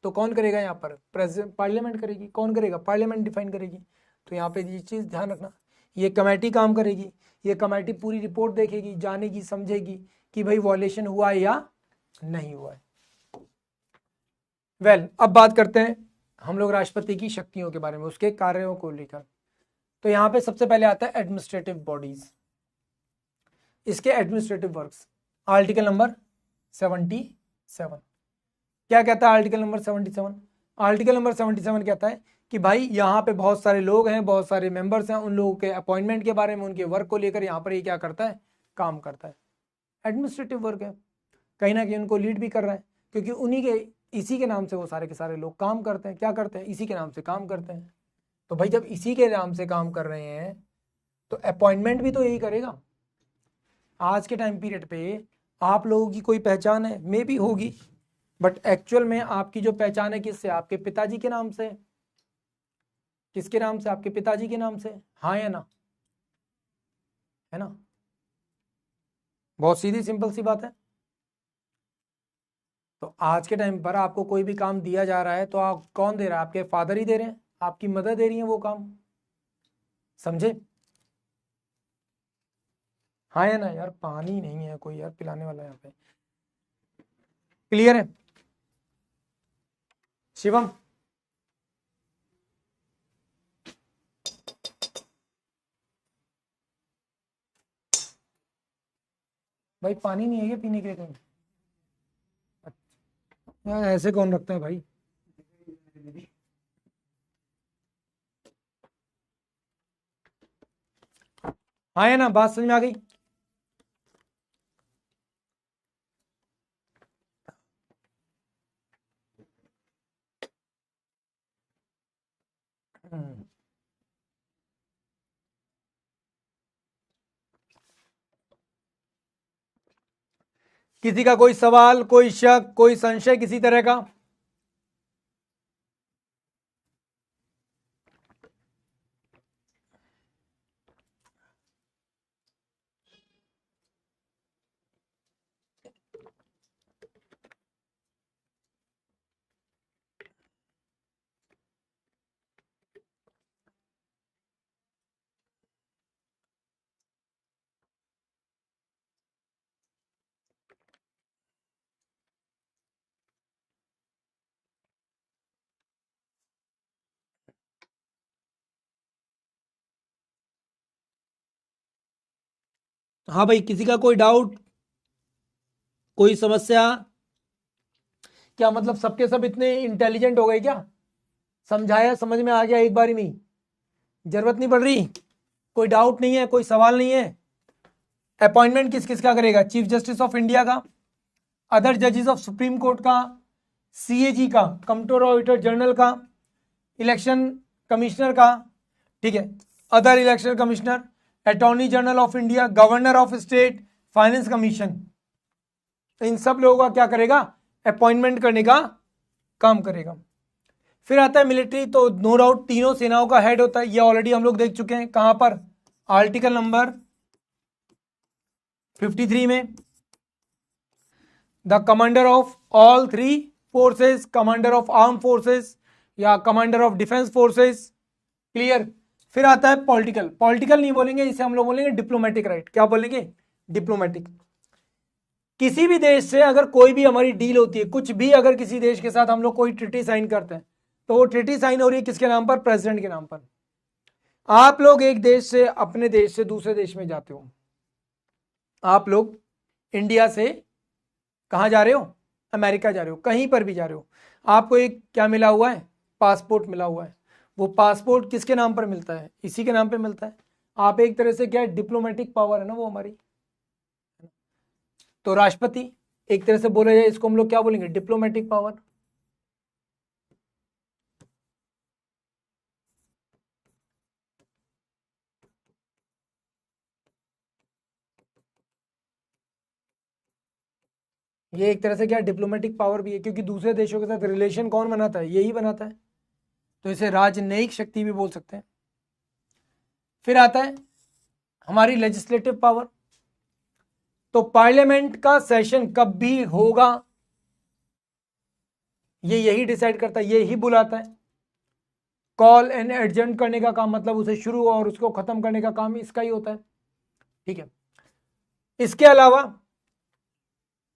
तो कौन करेगा यहाँ पर, प्रेसिडेंट, पार्लियामेंट करेगी। कौन करेगा, पार्लियामेंट डिफाइन करेगी। तो यहाँ पे ये चीज ध्यान रखना, ये कमेटी काम करेगी, ये कमेटी पूरी रिपोर्ट देखेगी, जानेगी, समझेगी कि भाई वॉयलेशन हुआ है या नहीं हुआ है। अब बात करते हैं हम लोग राष्ट्रपति की शक्तियों के बारे में, उसके कार्यों को लेकर। तो यहाँ पे सबसे पहले आता है एडमिनिस्ट्रेटिव बॉडीज, इसके एडमिनिस्ट्रेटिव वर्क्स। आर्टिकल नंबर 77 क्या कहता है, आर्टिकल नंबर 77, आर्टिकल नंबर 77 कहता है कि भाई यहाँ पे बहुत सारे लोग हैं, बहुत सारे मेंबर्स हैं, उन लोगों के अपॉइंटमेंट के बारे में, उनके वर्क को लेकर यहाँ पर ये क्या करता है, काम करता है। एडमिनिस्ट्रेटिव वर्क है, कहीं ना कहीं उनको लीड भी कर रहा है, क्योंकि उन्हीं के, इसी के नाम से वो सारे के सारे लोग काम करते हैं। क्या करते हैं, इसी के नाम से काम करते हैं। तो भाई जब इसी के नाम से काम कर रहे हैं तो अपॉइंटमेंट भी तो यही करेगा। आज के टाइम पीरियड पे आप लोगों की कोई पहचान है, मे भी होगी, बट एक्चुअल में आपकी जो पहचान है किससे, आपके पिताजी के नाम से। किसके नाम से, आपके पिताजी के नाम से, हाँ या ना, है ना, बहुत सीधी सिंपल सी बात है। तो आज के टाइम पर आपको कोई भी काम दिया जा रहा है तो आप कौन दे रहा है, आपके फादर ही दे रहे हैं, आपकी मदर दे रही है वो काम, समझे, हाँ या ना। यार पानी नहीं है कोई यार पिलाने वाला यहाँ पे, क्लियर है शिवम? भाई पानी नहीं है क्या पीने के लिए कहीं? यार ऐसे कौन रखता है भाई? हाँ या ना, बात समझ में आ गई? किसी का कोई सवाल, कोई शक, कोई संशय किसी तरह का? हाँ भाई, किसी का कोई डाउट, कोई समस्या? क्या मतलब सबके सब इतने इंटेलिजेंट हो गए क्या, समझाया समझ में आ गया एक बारी में, जरूरत नहीं पड़ रही, कोई डाउट नहीं है, कोई सवाल नहीं है? अपॉइंटमेंट किस किस का करेगा, चीफ जस्टिस ऑफ इंडिया का, अदर जजेस ऑफ सुप्रीम कोर्ट का, सीएजी का, कंट्रोलर ऑडिटर जनरल का, इलेक्शन कमिश्नर का, ठीक है, other election commissioner, attorney general of India, governor of state, finance commission, इन सब लोगों का क्या करेगा, अपॉइंटमेंट करने का काम करेगा। फिर आता है मिलिट्री, तो नो डाउट तीनों सेनाओं का हेड होता है, ये ऑलरेडी हम लोग देख चुके हैं, कहां पर, आर्टिकल नंबर 53 में, the commander of all three forces, commander of arm forces या commander of defence forces, clear. फिर आता है पॉलिटिकल, पॉलिटिकल नहीं बोलेंगे इसे, हम लोग बोलेंगे डिप्लोमेटिक राइट। क्या बोलेंगे, डिप्लोमेटिक। किसी भी देश से अगर कोई भी हमारी डील होती है, कुछ भी अगर किसी देश के साथ हम लोग कोई ट्रीटी साइन करते हैं, तो वो ट्रीटी साइन हो रही है किसके नाम पर, प्रेसिडेंट के नाम पर। आप लोग एक देश से, अपने देश से दूसरे देश में जाते हो, आप लोग इंडिया से कहां जा रहे हो, अमेरिका जा रहे हो, कहीं पर भी जा रहे हो, आपको एक क्या मिला हुआ है, पासपोर्ट मिला हुआ है। वो पासपोर्ट किसके नाम पर मिलता है? इसी के नाम पे मिलता है। आप एक तरह से क्या है, डिप्लोमेटिक पावर है ना वो हमारी। तो राष्ट्रपति एक तरह से बोला जाए, इसको हम लोग क्या बोलेंगे, डिप्लोमेटिक पावर। ये एक तरह से क्या डिप्लोमेटिक पावर भी है, क्योंकि दूसरे देशों के साथ रिलेशन कौन बनाता है, यही बनाता है। तो इसे राजनयिक शक्ति भी बोल सकते हैं। फिर आता है हमारी लेजिस्लेटिव पावर। तो पार्लियामेंट का सेशन कब भी होगा ये यही डिसाइड करता है, यही बुलाता है। कॉल एंड एडजर्न करने का काम, मतलब उसे शुरू और उसको खत्म करने का काम इसका ही होता है। ठीक है। इसके अलावा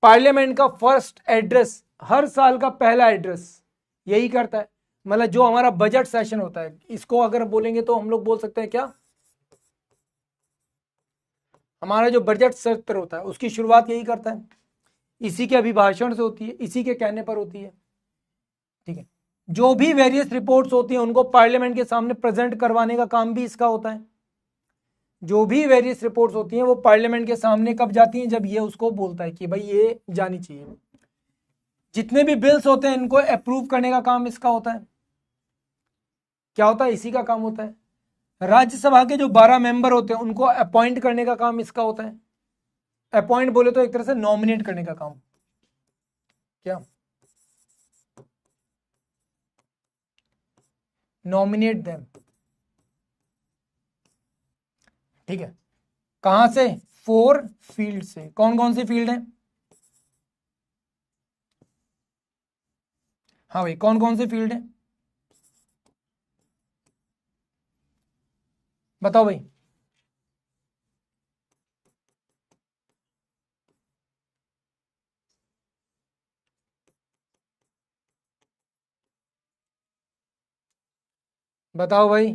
पार्लियामेंट का फर्स्ट एड्रेस, हर साल का पहला एड्रेस यही करता है। मतलब जो हमारा बजट सेशन होता है, इसको अगर बोलेंगे तो हम लोग बोल सकते हैं क्या, हमारा जो बजट सत्र होता है उसकी शुरुआत यही करता है। इसी के अभिभाषण से होती है, इसी के कहने पर होती है। ठीक है। जो भी वेरियस रिपोर्ट्स होती हैं उनको पार्लियामेंट के सामने प्रेजेंट करवाने का काम भी इसका होता है। जो भी वेरियस रिपोर्ट्स होती हैं वो पार्लियामेंट के सामने कब जाती हैं, जब ये उसको बोलता है कि भाई ये जानी चाहिए। जितने भी बिल्स होते हैं इनको अप्रूव करने का काम इसका होता है। क्या होता है, इसी का काम होता है। राज्यसभा के जो 12 मेंबर होते हैं उनको अपॉइंट करने का काम इसका होता है। अपॉइंट बोले तो एक तरह से नॉमिनेट करने का काम। क्या, नॉमिनेट देम। ठीक है। कहां से, 4 फील्ड से। कौन कौन सी फील्ड है, हाँ भाई कौन कौन सी फील्ड है, बताओ भाई। बताओ भाई।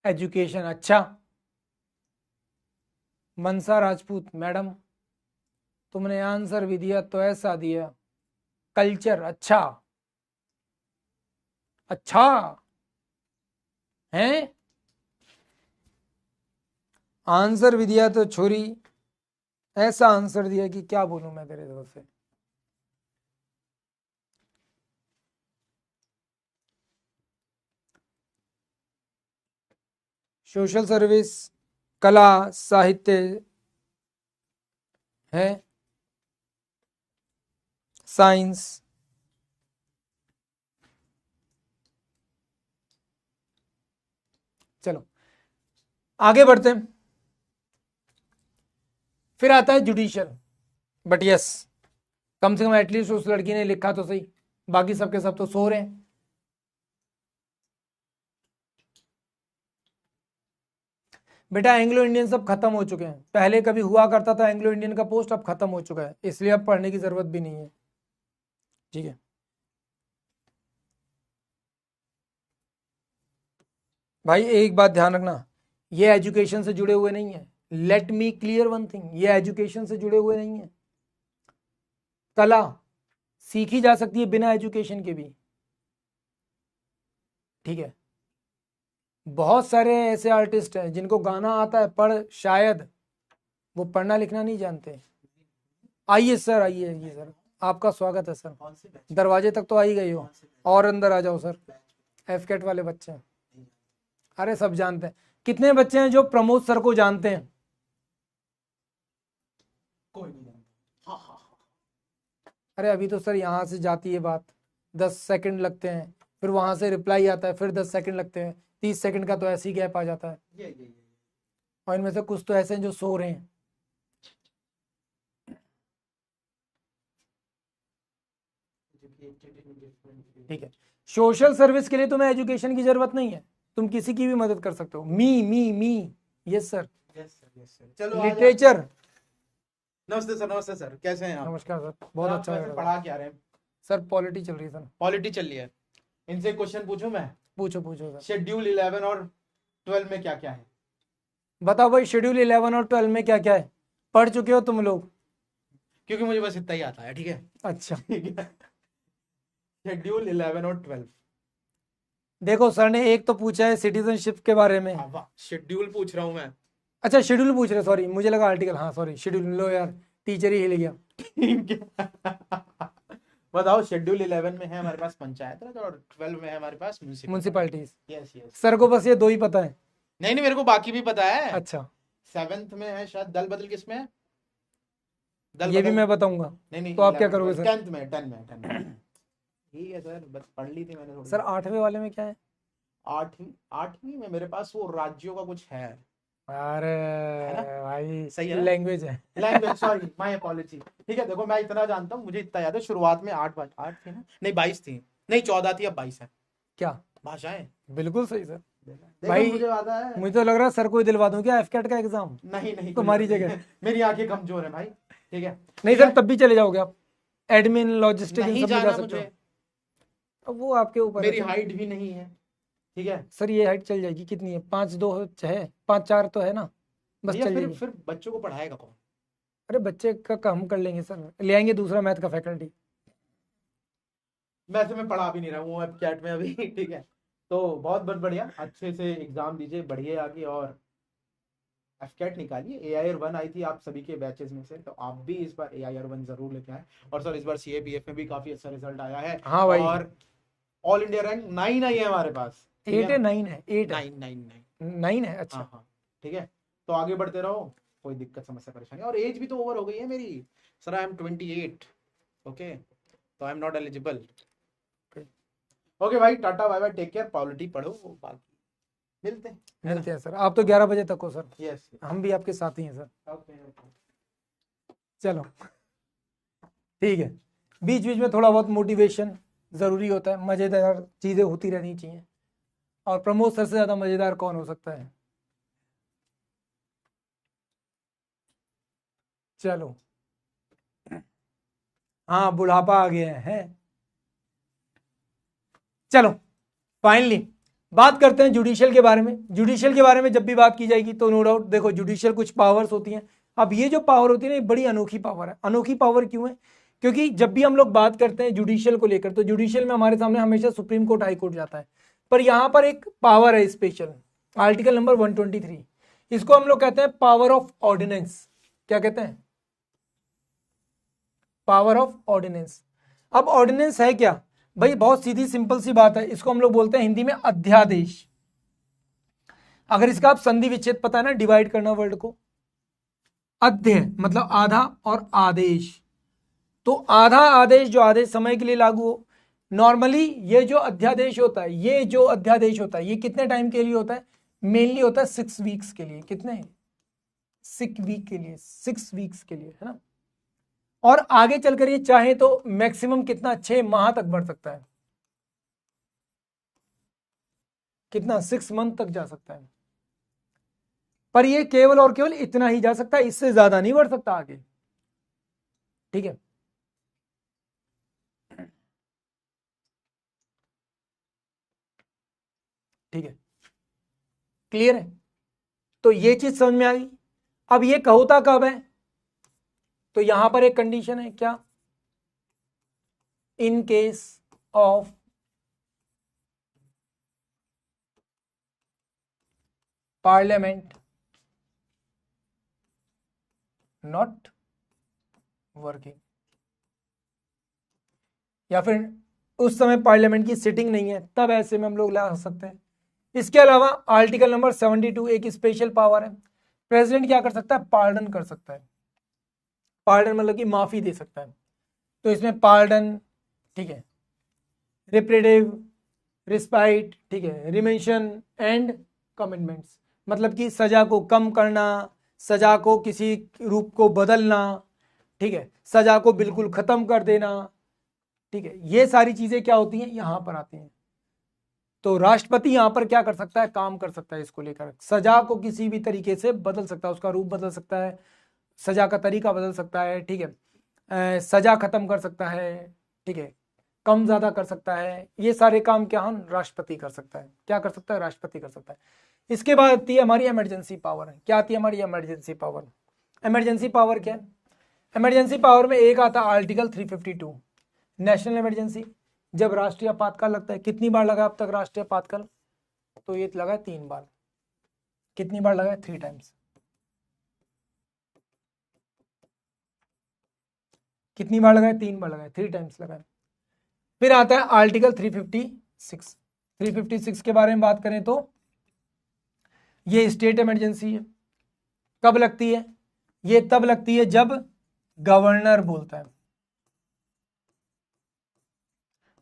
एजुकेशन, अच्छा। मनसा राजपूत मैडम, तुमने आंसर भी दिया तो ऐसा दिया। कल्चर, अच्छा। अच्छा है, आंसर भी दिया तो छोरी ऐसा आंसर दिया कि क्या बोलूं मैं तेरे तरफ से। सोशल सर्विस, कला, साहित्य है, साइंस। चलो आगे बढ़ते हैं। फिर आता है जुडिशियल। बट यस, कम से कम एटलीस्ट उस लड़की ने लिखा तो सही, बाकी सबके सब तो सो रहे हैं। बेटा एंग्लो इंडियन सब खत्म हो चुके हैं, पहले कभी हुआ करता था एंग्लो इंडियन का पोस्ट, अब खत्म हो चुका है, इसलिए अब पढ़ने की जरूरत भी नहीं है। ठीक है। भाई एक बात ध्यान रखना, ये एजुकेशन से जुड़े हुए नहीं है। Let me clear one thing, ये एजुकेशन से जुड़े हुए नहीं है। कला सीखी जा सकती है बिना एजुकेशन के भी। ठीक है। बहुत सारे ऐसे आर्टिस्ट हैं जिनको गाना आता है पर शायद वो पढ़ना लिखना नहीं जानते। आइए सर, आइए आइए सर, आपका स्वागत है सर। दरवाजे तक तो आ ही गए हो, और अंदर आ जाओ सर। एफकेट वाले बच्चे हैं, अरे सब जानते हैं। कितने बच्चे हैं जो प्रमोद सर को जानते हैं? कोई नहीं जानता। हाँ हाँ हाँ। अरे अभी तो सर यहाँ से जाती है बात, 10 सेकंड लगते हैं, फिर वहां से रिप्लाई आता है, फिर 10 सेकंड लगते हैं, 30 सेकंड का तो ऐसे ही गैप आ जाता है। और इनमें से कुछ तो ऐसे हैं जो सो रहे हैं। ठीक है। सोशल सर्विस के लिए तुम्हें एजुकेशन की जरूरत नहीं है, तुम किसी की भी मदद कर सकते हो। Me yes sir. Yes sir. चलो लिटरेचर। नमस्ते सर कैसे हैं आप? नमस्कार सर, बहुत अच्छा लग रहा पढ़ा क्या रहे हैं सर? पॉलिटी चल रही है सर। पॉलिटी चल रही है। इनसे क्वेश्चन पूछूं मैं? पूछो सर। शेड्यूल 11 और 12 में क्या क्या है? बताओ भाई, शेड्यूल 11 और 12 में क्या क्या है? पढ़ चुके हो तुम लोग? क्योंकि मुझे बस इतना ही आता है, ठीक है। अच्छा ठीक है। शेड्यूल 11 और 12। देखो सर ने एक तो पूछा है सिटीजनशिप के बारे में। शेड्यूल पूछ रहा हूं मैं। अच्छा शेड्यूल पूछ रहे, सॉरी मुझे लगा आर्टिकल। हाँ सॉरी, शेड्यूल। लो यार, टीचर ही हिल गया। बताओ, शेड्यूल 11 में है हमारे पास पंचायत राज और 12 में है हमारे पास म्युनिसिपैलिटीज। Yes yes. सर को बस ये दो ही पता है। नहीं मेरे को बाकी भी पता है। अच्छा 7th में है शायद दल बदल, किसमें है? दल ये भी बदल। मैं बताऊंगा। नहीं तो आप क्या करोगे सर? 10th में 10 में ठीक है सर, बस पढ़ ली थी मैंने थोड़ी। सर 8वें वाले में क्या है? 8वीं में मेरे पास वो राज्यों का कुछ है। अरे भाई सही है, लैंग्वेज है। Language, sorry my apology. ठीक है, देखो मैं इतना जानता हूँ, मुझे इतना याद है, शुरुआत में 8 थी ना, नहीं 22 थी, नहीं 14 थी, अब 22 है। क्या भाषाएं? बिल्कुल सही सर। भाई मुझे याद है। मुझे तो लग रहा है सर को ही दिलवा दूं क्या एफकेट का एग्जाम नहीं तुम्हारी जगह। मेरी आंखें कमजोर है भाई, ठीक है। नहीं सर, तब भी चले जाओगे आप, एडमिन लॉजिस्टिक इन नहीं सब में जा जाना सकते हो। मुझे, अब वो आपके ऊपर है मेरी सर। हाइट भी नहीं है, ठीक है। सर ये हाइट चल जाएगी, कितनी है? 5'2" है, 5'4" तो है ना, बस भैया चल जाएगी। फिर बच्चों को पढ़ाएगा कौन? अरे बच्चे का काम कर लेंगे सर, ले आएंगे दूसरा मैथ का फैकल्टी। वैसे मैं पढ़ा भी नहीं रहा हूँ अब कैट में अभी ठीक है। तो बहुत बहुत बढ़िया, अच्छे से एग्जाम दीजिए, बढ़िए आगे, और एफकेट निकालिए। AIR 1 आई थी आप सभी के बैचेस में से, तो आप भी इस बार AIR 1 जरूर लेके आए। और सर इस बार CAPF में भी काफी अच्छा रिजल्ट आया है। हाँ भाई। और ऑल इंडिया रैंक 9 आई है हमारे पास। 8 है, 9 है, 8 है, 9 है। अच्छा हाँ ठीक है। तो आगे बढ़ते रहो, कोई दिक्कत समस्या परेशानी, और एज भी तो ओवर हो गई है मेरी। सर आई एम 28, ओके, तो I am not eligible. Okay भाई, tata bye bye, take care, polity पढ़ो, बाकी मिलते हैं सर। आप तो 11 बजे तक हो सर। यस, हम भी आपके साथ ही हैं सर। ओके। चलो ठीक है। बीच बीच में थोड़ा बहुत मोटिवेशन ज़रूरी होता है, मज़ेदार चीज़ें होती रहनी चाहिए। और प्रमोद सर से ज़्यादा मज़ेदार कौन हो सकता है? चलो, हाँ बुढ़ापा आ गया है। चलो फाइनली बात करते हैं जुडिशियल के बारे में। जुडिशियल के बारे में जब भी बात की जाएगी तो नो डाउट देखो, जुडिशियल कुछ पावर्स होती हैं। अब ये जो पावर होती है ना, ये बड़ी अनोखी पावर है। अनोखी पावर क्यों है? क्योंकि जब भी हम लोग बात करते हैं जुडिशियल को लेकर, तो जुडिशियल में हमारे सामने हमेशा सुप्रीम कोर्ट, हाई कोर्ट जाता है। पर यहाँ पर एक पावर है स्पेशल, आर्टिकल नंबर 123। इसको हम लोग कहते हैं पावर ऑफ ऑर्डिनेंस। क्या कहते हैं? Power of ordinance. अब ऑर्डिनेंस है क्या भाई? बहुत सीधी सिंपल सी बात है, इसको हम लोग बोलते हैं हिंदी में अध्यादेश। अगर इसका आप संधि विच्छेद पता है ना, डिवाइड करना वर्ड को, अध्य मतलब आधा और आदेश, तो आधा आदेश जो आदेश समय के लिए लागू हो। नॉर्मली ये जो अध्यादेश होता है, ये कितने टाइम के लिए होता है? मेनली होता है 6 वीक्स के लिए। कितने? 6 वीक के लिए, 6 वीक्स के लिए, है ना। और आगे चलकर ये चाहे तो मैक्सिमम कितना, 6 माह तक बढ़ सकता है। कितना? 6 मंथ तक जा सकता है। पर ये केवल और केवल इतना ही जा सकता है, इससे ज्यादा नहीं बढ़ सकता आगे। ठीक है, ठीक है, क्लियर है? तो ये चीज समझ में आ गई। अब ये होता कब है? तो यहां पर एक कंडीशन है, क्या? In case of parliament not working, या फिर उस समय पार्लियामेंट की सिटिंग नहीं है, तब ऐसे में हम लोग ला सकते हैं। इसके अलावा आर्टिकल नंबर 72 एक स्पेशल पावर है। प्रेसिडेंट क्या कर सकता है? पार्डन कर सकता है। पार्डन मतलब कि माफी दे सकता है। तो इसमें पार्डन, ठीक है, रिप्रेटिव, रिस्पाइट, ठीक है, रिमेंशन एंड कमिटमेंट्स, मतलब कि सजा को कम करना, सजा को किसी रूप को बदलना, ठीक है, सजा को बिल्कुल खत्म कर देना, ठीक है, ये सारी चीजें क्या होती हैं? यहां पर आती हैं। तो राष्ट्रपति यहां पर क्या कर सकता है, काम कर सकता है इसको लेकर, सजा को किसी भी तरीके से बदल सकता है, उसका रूप बदल सकता है, सजा का तरीका बदल सकता है, ठीक है, सजा खत्म कर सकता है, ठीक है, कम ज्यादा कर सकता है, ये सारे काम क्या हम राष्ट्रपति कर सकता है, क्या कर सकता है, राष्ट्रपति कर सकता है। इसके बाद आती है हमारी इमरजेंसी पावर। क्या आती है हमारी इमरजेंसी पावर? इमरजेंसी पावर क्या है? इमरजेंसी पावर में एक आता है आर्टिकल 352 नेशनल इमरजेंसी, जब राष्ट्रीय आपातकाल लगता है। कितनी बार लगा अब तक राष्ट्रीय आपातकाल? तो ये लगा है 3 बार। कितनी बार लगा है? 3 टाइम्स। कितनी बार लगा है? 3 बार लगा है, 3 टाइम्स लगा है। फिर आता है आर्टिकल 356। 356 के बारे में बात करें तो ये स्टेट इमरजेंसी है। कब लगती है? ये तब लगती है जब गवर्नर बोलता है।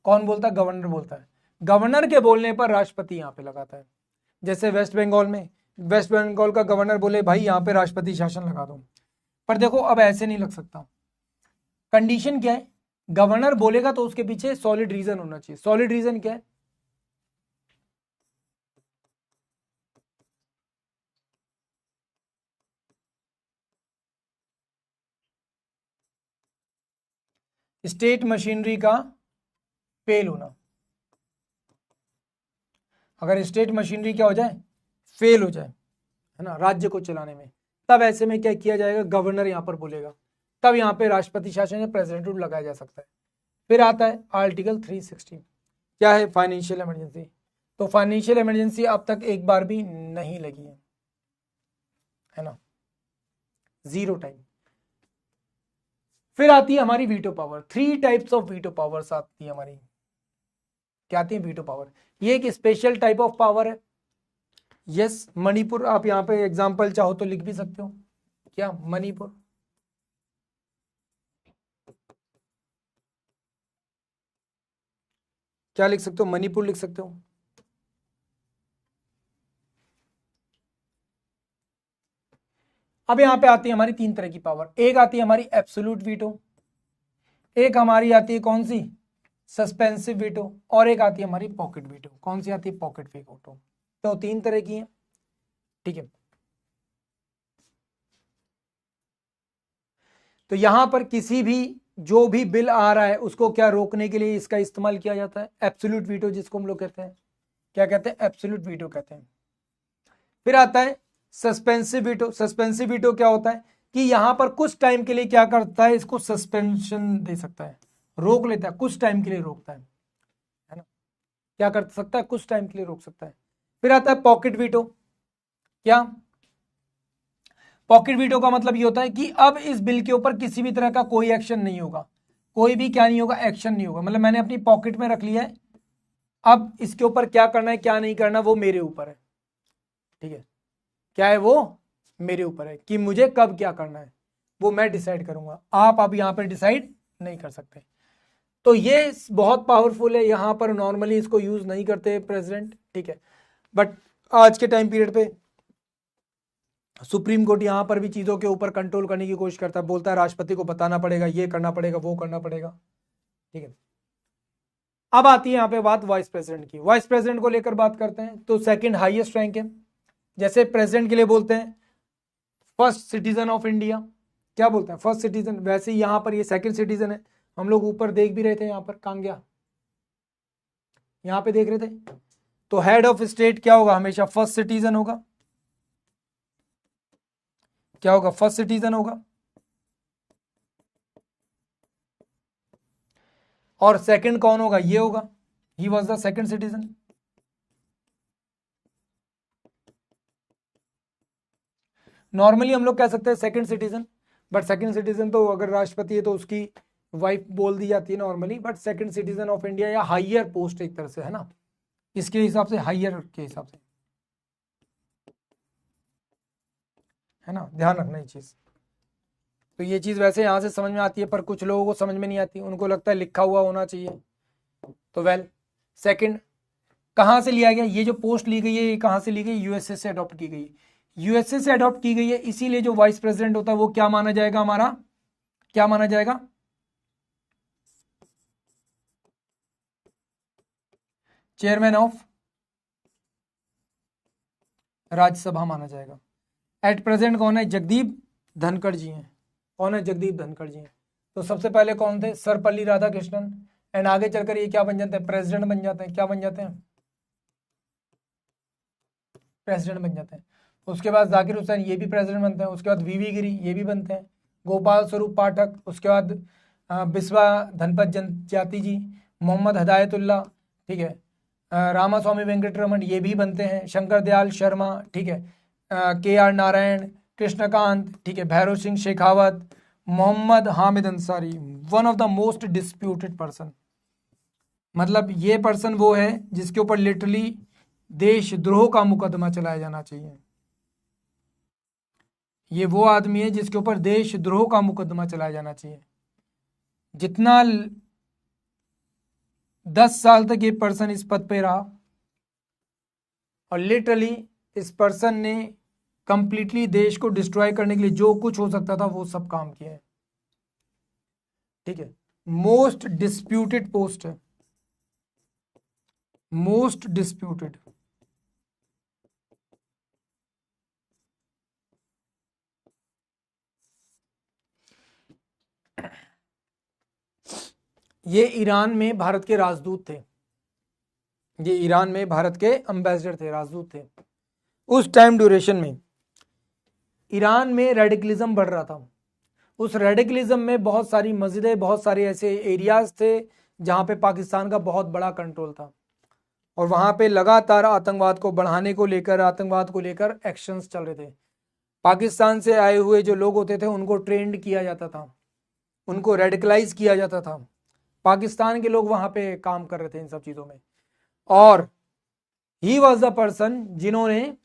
कौन बोलता है? गवर्नर बोलता है। गवर्नर के बोलने पर राष्ट्रपति यहां पे लगाता है। जैसे वेस्ट बंगाल में, वेस्ट बंगाल का गवर्नर बोले भाई यहां पे राष्ट्रपति शासन लगा दो, पर देखो अब ऐसे नहीं लग सकता। कंडीशन क्या है? गवर्नर बोलेगा तो उसके पीछे सॉलिड रीजन होना चाहिए। सॉलिड रीजन क्या है? स्टेट मशीनरी का फेल होना। अगर स्टेट मशीनरी क्या हो जाए? फेल हो जाए, है ना, राज्य को चलाने में, तब ऐसे में क्या किया जाएगा? गवर्नर यहां पर बोलेगा, तब यहां पे राष्ट्रपति शासन या प्रेसिडेंट रूल लगाया जा सकता है। फिर आता है आर्टिकल 360। क्या है? Financial emergency. तो फाइनेंशियल इमरजेंसी अब तक एक बार भी नहीं लगी है ना, 0 टाइम। फिर आती है हमारी veto power. 3 types of veto powers आती है हमारी। क्या आती है? Veto power. ये एक स्पेशल टाइप ऑफ पावर है। यस, मणिपुर, आप यहाँ पे एग्जांपल चाहो तो लिख भी सकते हो। क्या? मणिपुर। क्या लिख सकते हो? मणिपुर लिख सकते हो। अब यहां पे आती है हमारी 3 तरह की पावर। एक आती है हमारी एब्सोल्यूट वीटो, एक हमारी आती है कौन सी? सस्पेंसिव वीटो, और एक आती है हमारी पॉकेट वीटो। कौन सी आती है? Pocket veto. तो 3 तरह की है, ठीक है। तो यहां पर किसी भी जो भी बिल आ रहा है उसको क्या रोकने के लिए इसका इस्तेमाल किया जाता है? एब्सोल्यूट वीटो, जिसको हम लोग कहते हैं, क्या कहते हैं? एब्सोल्यूट वीटो कहते हैं। फिर आता है सस्पेंसिव वीटो। सस्पेंसिव वीटो क्या होता है कि यहां पर कुछ टाइम के लिए क्या करता है? इसको सस्पेंशन दे सकता है, रोक लेता है, कुछ टाइम के लिए रोकता है ना, क्या कर सकता है? कुछ टाइम के लिए रोक सकता है। फिर आता है पॉकेट वीटो। क्या? पॉकेट वीटो का मतलब ये होता है कि अब इस बिल के ऊपर किसी भी तरह का कोई एक्शन नहीं होगा, कोई भी क्या नहीं होगा? एक्शन नहीं होगा। मतलब मैंने अपनी पॉकेट में रख लिया है, अब इसके ऊपर क्या करना है क्या नहीं करना वो मेरे ऊपर है, ठीक है। क्या है? वो मेरे ऊपर है कि मुझे कब क्या करना है, वो मैं डिसाइड करूंगा। आप अब यहां पर डिसाइड नहीं कर सकते। तो ये बहुत पावरफुल है। यहां पर नॉर्मली इसको यूज नहीं करते प्रेसिडेंट, ठीक है, बट आज के टाइम पीरियड पे सुप्रीम कोर्ट यहां पर भी चीजों के ऊपर कंट्रोल करने की कोशिश करता है, बोलता है राष्ट्रपति को बताना पड़ेगा, ये करना पड़ेगा, वो करना पड़ेगा, ठीक है। अब आती है यहां पे बात वाइस प्रेसिडेंट की। वाइस प्रेसिडेंट को लेकर बात करते हैं तो सेकंड हाईएस्ट रैंक है। जैसे प्रेसिडेंट के लिए बोलते हैं फर्स्ट सिटीजन ऑफ इंडिया, क्या बोलते हैं? First citizen. वैसे ही यहां पर ये सेकंड सिटीजन है। हम लोग ऊपर देख भी रहे थे, यहां पर कहां गया? यहां पे देख रहे थे। तो हेड ऑफ स्टेट क्या होगा? हमेशा फर्स्ट सिटीजन होगा। क्या होगा? फर्स्ट सिटीजन होगा। और सेकंड कौन होगा? ये होगा, ही was the second citizen. Normally हम लोग कह सकते हैं second citizen, but second citizen तो अगर राष्ट्रपति है तो उसकी वाइफ बोल दी जाती है normally, but second citizen of India या हाइयर पोस्ट एक तरह से, है ना, इसके हिसाब से, हाइयर के हिसाब से, है ना, ध्यान रखना ये चीज। तो ये चीज वैसे यहां से समझ में आती है, पर कुछ लोगों को समझ में नहीं आती, उनको लगता है लिखा हुआ होना चाहिए। तो वेल, सेकंड कहां से लिया गया? ये जो पोस्ट ली गई है ये कहां से ली गई? यूएसए से अडॉप्ट की गई है। यूएसए से अडॉप्ट की गई है, इसीलिए जो वाइस प्रेसिडेंट होता है वो क्या माना जाएगा? हमारा क्या माना जाएगा? चेयरमैन ऑफ राज्यसभा माना जाएगा। एट प्रेजेंट कौन है? जगदीप धनखड़ जी हैं। कौन है? जगदीप धनखड़ जी हैं। तो सबसे पहले कौन थे? सर्वपल्ली राधाकृष्णन। एंड आगे चलकर ये क्या बन जाते हैं? प्रेसिडेंट बन जाते हैं। क्या बन जाते हैं? प्रेसिडेंट बन जाते हैं। उसके बाद जाकिर हुसैन, ये भी प्रेसिडेंट बनते हैं। उसके बाद वीवी गिरी, ये भी बनते हैं। गोपाल स्वरूप पाठक, उसके बाद बिस्वा धनपत जाति जी, मोहम्मद हदायतुल्ला, ठीक है, रामास्वामी वेंकटरमण, ये भी बनते हैं। शंकर दयाल शर्मा, ठीक है, KR नारायण, कृष्णकांत, ठीक है, Bhairon Singh Shekhawat, Mohammad Hamid Ansari, one of the most disputed person. मतलब ये पर्सन वो है जिसके ऊपर लिटरली देशद्रोह का मुकदमा चलाया जाना चाहिए। ये वो आदमी है जिसके ऊपर देशद्रोह का मुकदमा चलाया जाना चाहिए। जितना 10 साल तक ये पर्सन इस पद पे रहा और लिटरली इस पर्सन ने कंप्लीटली देश को डिस्ट्रॉय करने के लिए जो कुछ हो सकता था वो सब काम किया है। ठीक है, मोस्ट डिस्प्यूटेड पोस्ट है, मोस्ट डिस्प्यूटेड। ये ईरान में भारत के राजदूत थे। ये ईरान में भारत के एम्बेसडर थे, राजदूत थे। उस टाइम ड्यूरेशन में ईरान में रेडिकलिज्म बढ़ रहा था। उस रेडिकलिज्म में बहुत सारी मस्जिदें, बहुत सारे ऐसे एरियाज थे जहां पे पाकिस्तान का बहुत बड़ा कंट्रोल था और वहां पे लगातार आतंकवाद को बढ़ाने को लेकर, आतंकवाद को लेकर एक्शंस चल रहे थे। पाकिस्तान से आए हुए जो लोग होते थे उनको ट्रेंड किया जाता था, उनको रेडिकलाइज किया जाता था। पाकिस्तान के लोग वहां पे काम कर रहे थे इन सब चीजों में। और ही वॉज द पर्सन जिन्होंने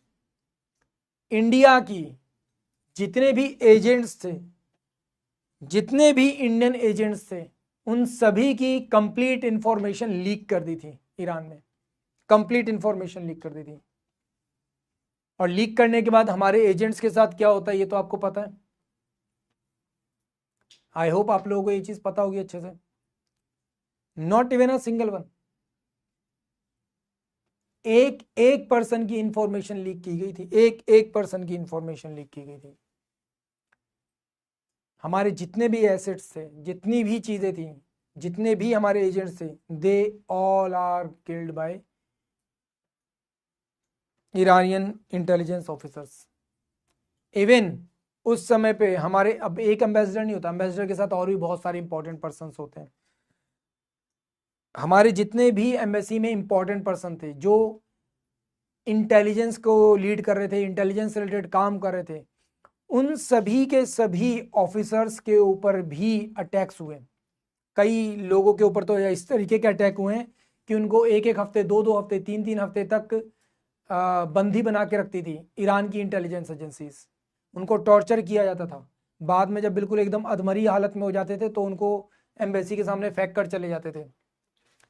इंडिया की जितने भी एजेंट्स थे, जितने भी इंडियन एजेंट्स थे, उन सभी की कंप्लीट इंफॉर्मेशन लीक कर दी थी ईरान में। कंप्लीट इंफॉर्मेशन लीक कर दी थी। और लीक करने के बाद हमारे एजेंट्स के साथ क्या होता है ये तो आपको पता है। आई होप आप लोगों को ये चीज पता होगी अच्छे से। Not even a single one, एक एक पर्सन की इंफॉर्मेशन लीक की गई थी, एक एक पर्सन की इंफॉर्मेशन लीक की गई थी। हमारे जितने भी एसेट्स थे, जितनी भी चीजें थी, जितने भी हमारे एजेंट्स थे, they all are killed by Iranian intelligence officers. Even उस समय पे हमारे, अब एक एम्बेसडर नहीं होता, एम्बेसडर के साथ और भी बहुत सारे इंपॉर्टेंट पर्सन होते हैं। हमारे जितने भी एम्बेसी में इंपॉर्टेंट पर्सन थे जो इंटेलिजेंस को लीड कर रहे थे, इंटेलिजेंस से रिलेटेड काम कर रहे थे, उन सभी के सभी ऑफिसर्स के ऊपर भी अटैक्स हुए। कई लोगों के ऊपर तो इस तरीके के अटैक हुए हैं कि उनको एक एक हफ्ते, दो दो हफ्ते, तीन तीन हफ्ते तक बंदी बना के रखती थी ईरान की इंटेलिजेंस एजेंसीज। उनको टॉर्चर किया जाता था। बाद में जब बिल्कुल एकदम अधमरी हालत में हो जाते थे तो उनको एम्बेसी के सामने फेंक कर चले जाते थे।